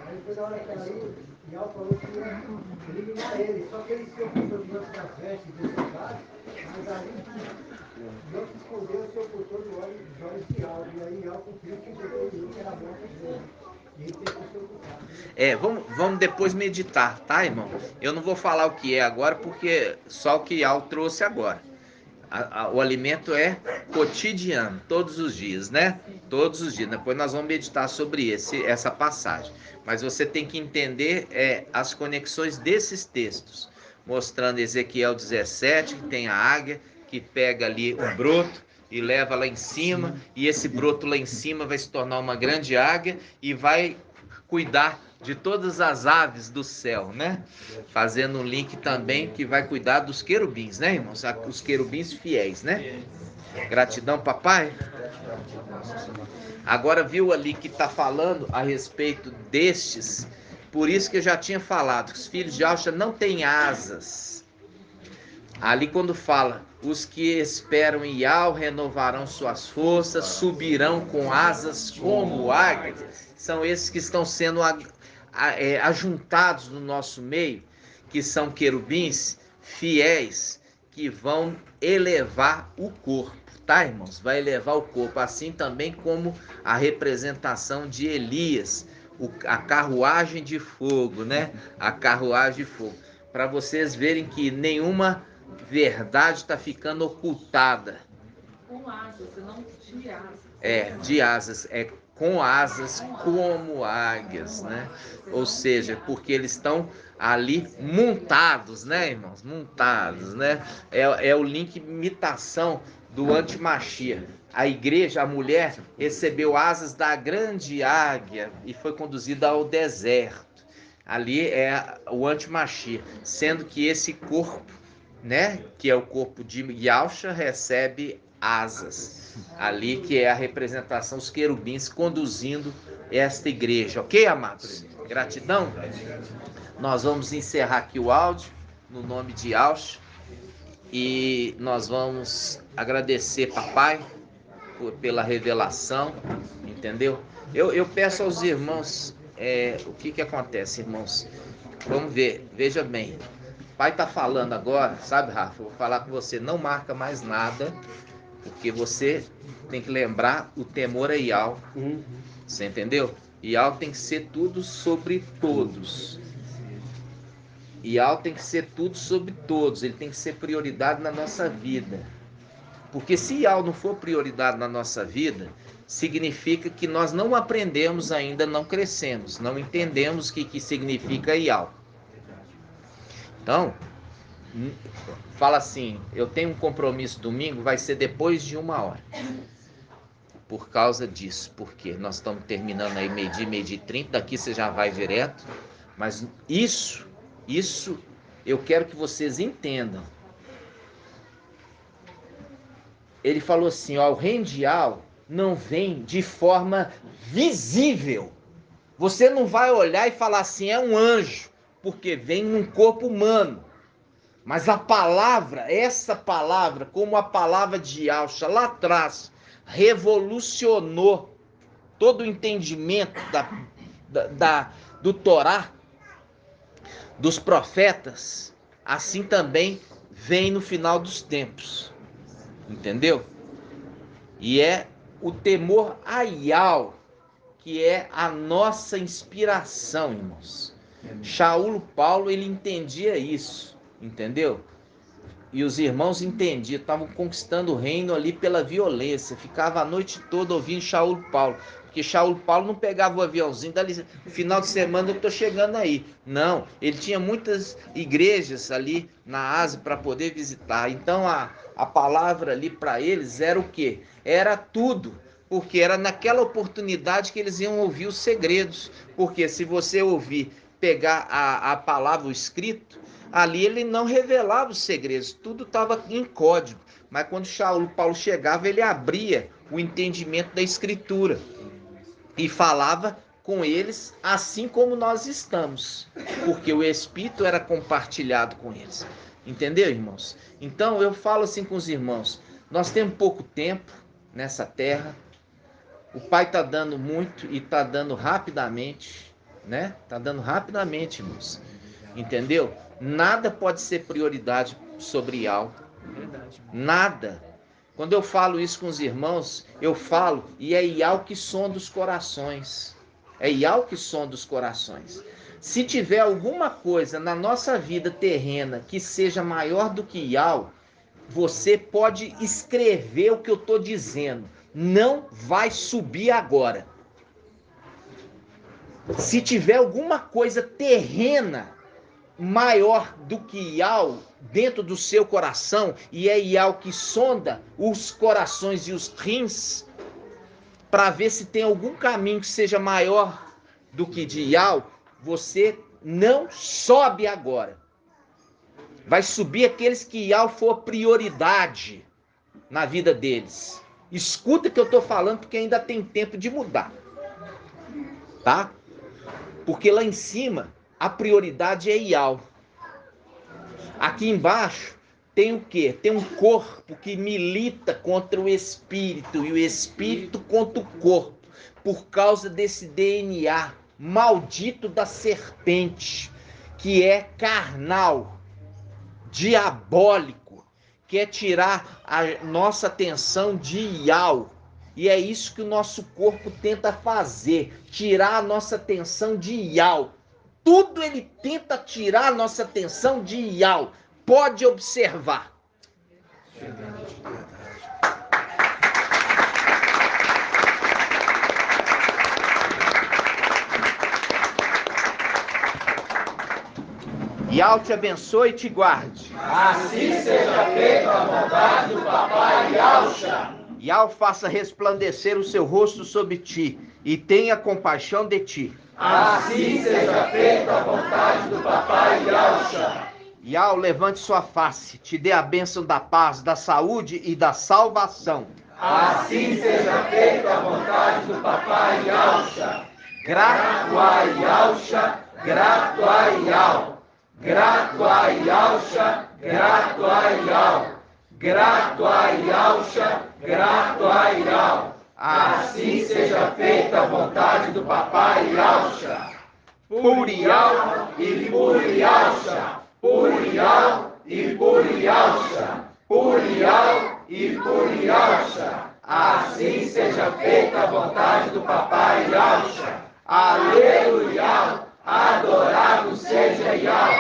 Aí foi na hora que ela ia, e ela falou que ia eliminar ele, só que ele se ocultou diante das vestes dos soldados, mas ali Deus escondeu o seu ocultor dos olhos de Al, e aí Al cumpriu que o que era morto dele. E ele teve que se ocultar. Vamos depois meditar, tá, irmão? Eu não vou falar o que é agora, porque só o que Al trouxe agora. O alimento é cotidiano, todos os dias, né? Todos os dias. Depois nós vamos meditar sobre essa passagem. Mas você tem que entender as conexões desses textos. Mostrando Ezequiel 17, que tem a águia, que pega ali um broto e leva lá em cima. E esse broto lá em cima vai se tornar uma grande águia e vai cuidar de todas as aves do céu, né? Fazendo um link também que vai cuidar dos querubins, né, irmãos? Os querubins fiéis, né? Gratidão, papai. Agora viu ali que está falando a respeito destes, por isso que eu já tinha falado, que os filhos de Alcha não têm asas. Ali quando fala, os que esperam em Yahó renovarão suas forças, subirão com asas como águias. São esses que estão sendo ajuntados no nosso meio, que são querubins fiéis, que vão elevar o corpo, tá, irmãos? Vai elevar o corpo, assim também como a representação de Elias, a carruagem de fogo, né? A carruagem de fogo. Para vocês verem que nenhuma verdade está ficando ocultada. Com asas, não de asas. De asas, com asas como águias, né? Ou seja, porque eles estão ali montados, né, irmãos? Montados, né? É o link imitação do antimachia. A igreja, a mulher, recebeu asas da grande águia e foi conduzida ao deserto. Ali é o antimachia, sendo que esse corpo, né, que é o corpo de Yahshua, recebe asas. ali que é a representação, os querubins conduzindo esta igreja. Ok, amados? Gratidão. Nós vamos encerrar aqui o áudio, no nome de Yahshua, e nós vamos agradecer, papai, pela revelação, entendeu? Eu peço aos irmãos, o que acontece, irmãos? Vamos ver, veja bem. O pai está falando agora, sabe, Rafa? Eu vou falar com você, não marca mais nada, porque você tem que lembrar o temor a Yahweh. Você entendeu? Yahweh tem que ser tudo sobre todos. Yahweh tem que ser tudo sobre todos. Ele tem que ser prioridade na nossa vida. Porque se Yahweh não for prioridade na nossa vida, significa que nós não aprendemos ainda, não crescemos, não entendemos o que significa Yahweh. Então, fala assim, eu tenho um compromisso domingo, vai ser depois de 1h. Por causa disso, porque nós estamos terminando aí meio-dia e 30, daqui você já vai direto, mas isso eu quero que vocês entendam. Ele falou assim, ó, o reino de Yahweh não vem de forma visível. Você não vai olhar e falar assim, é um anjo, porque vem num corpo humano. Mas a palavra, essa palavra, como a palavra de Yahshua lá atrás, revolucionou todo o entendimento do Torá, dos profetas, assim também vem no final dos tempos. Entendeu? E é o temor a Yahweh que é a nossa inspiração, irmãos. Shaul Paulo, ele entendia isso, entendeu? E os irmãos entendiam, estavam conquistando o reino ali pela violência, ficava a noite toda ouvindo Shaul Paulo, porque Shaul Paulo não pegava o aviãozinho, dali, final de semana eu estou chegando aí. Não, ele tinha muitas igrejas ali na Ásia para poder visitar, então a palavra ali para eles era o quê? Era tudo, porque era naquela oportunidade que eles iam ouvir os segredos, porque se você ouvir, pegar a palavra, o escrito, ali ele não revelava os segredos, tudo estava em código, mas quando Shaul Paulo chegava, ele abria o entendimento da escritura e falava com eles assim como nós estamos, porque o Espírito era compartilhado com eles. Entendeu, irmãos? Então eu falo assim com os irmãos, nós temos pouco tempo nessa terra, o Pai está dando muito e está dando rapidamente, né? Está dando rapidamente, irmãos. Entendeu? Nada pode ser prioridade sobre Yahweh. Nada. Quando eu falo isso com os irmãos, eu falo, e é Yahweh que sonda os corações. É Yahweh que sonda os corações. Se tiver alguma coisa na nossa vida terrena que seja maior do que Yahweh, você pode escrever o que eu estou dizendo. Não vai subir agora. Se tiver alguma coisa terrena maior do que Yahweh dentro do seu coração, e é Yahweh que sonda os corações e os rins, para ver se tem algum caminho que seja maior do que de Yahweh, você não sobe agora. Vai subir aqueles que Yahweh for prioridade na vida deles. Escuta o que eu estou falando, porque ainda tem tempo de mudar. Tá? Porque lá em cima, a prioridade é Yahweh. Aqui embaixo tem o quê? Tem um corpo que milita contra o espírito, e o espírito contra o corpo, por causa desse DNA maldito da serpente, que é carnal, diabólico, quer tirar a nossa atenção de Yahweh. E é isso que o nosso corpo tenta fazer, tirar a nossa atenção de Yahweh. Tudo ele tenta tirar a nossa atenção de Yahweh. Pode observar. Yahweh te abençoe e te guarde. Assim seja feita a vontade do papai Yahshua. Yahweh faça resplandecer o seu rosto sobre ti e tenha compaixão de ti. Assim seja feita a vontade do papai Yahshua. Yahweh levante sua face, te dê a bênção da paz, da saúde e da salvação. Assim seja feita a vontade do Papai Yalcha. Grato a Yalcha, grato a Yal. Grato a Yalcha, grato a Yal. Grato a Yalcha, grato a Yal. Assim seja feita a vontade do Papai Yalcha. Purial e Purialcha. Purial e Purialcha. Purial e Purialcha. Assim seja feita a vontade do Papai Yalcha. Aleluia, adorado seja Yal.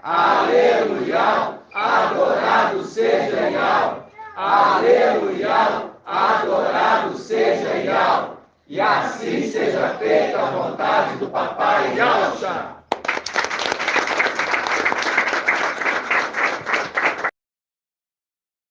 Aleluia, adorado seja Yal. Aleluia, adorado seja Yal. E assim seja feita a vontade do Papai Yalcha.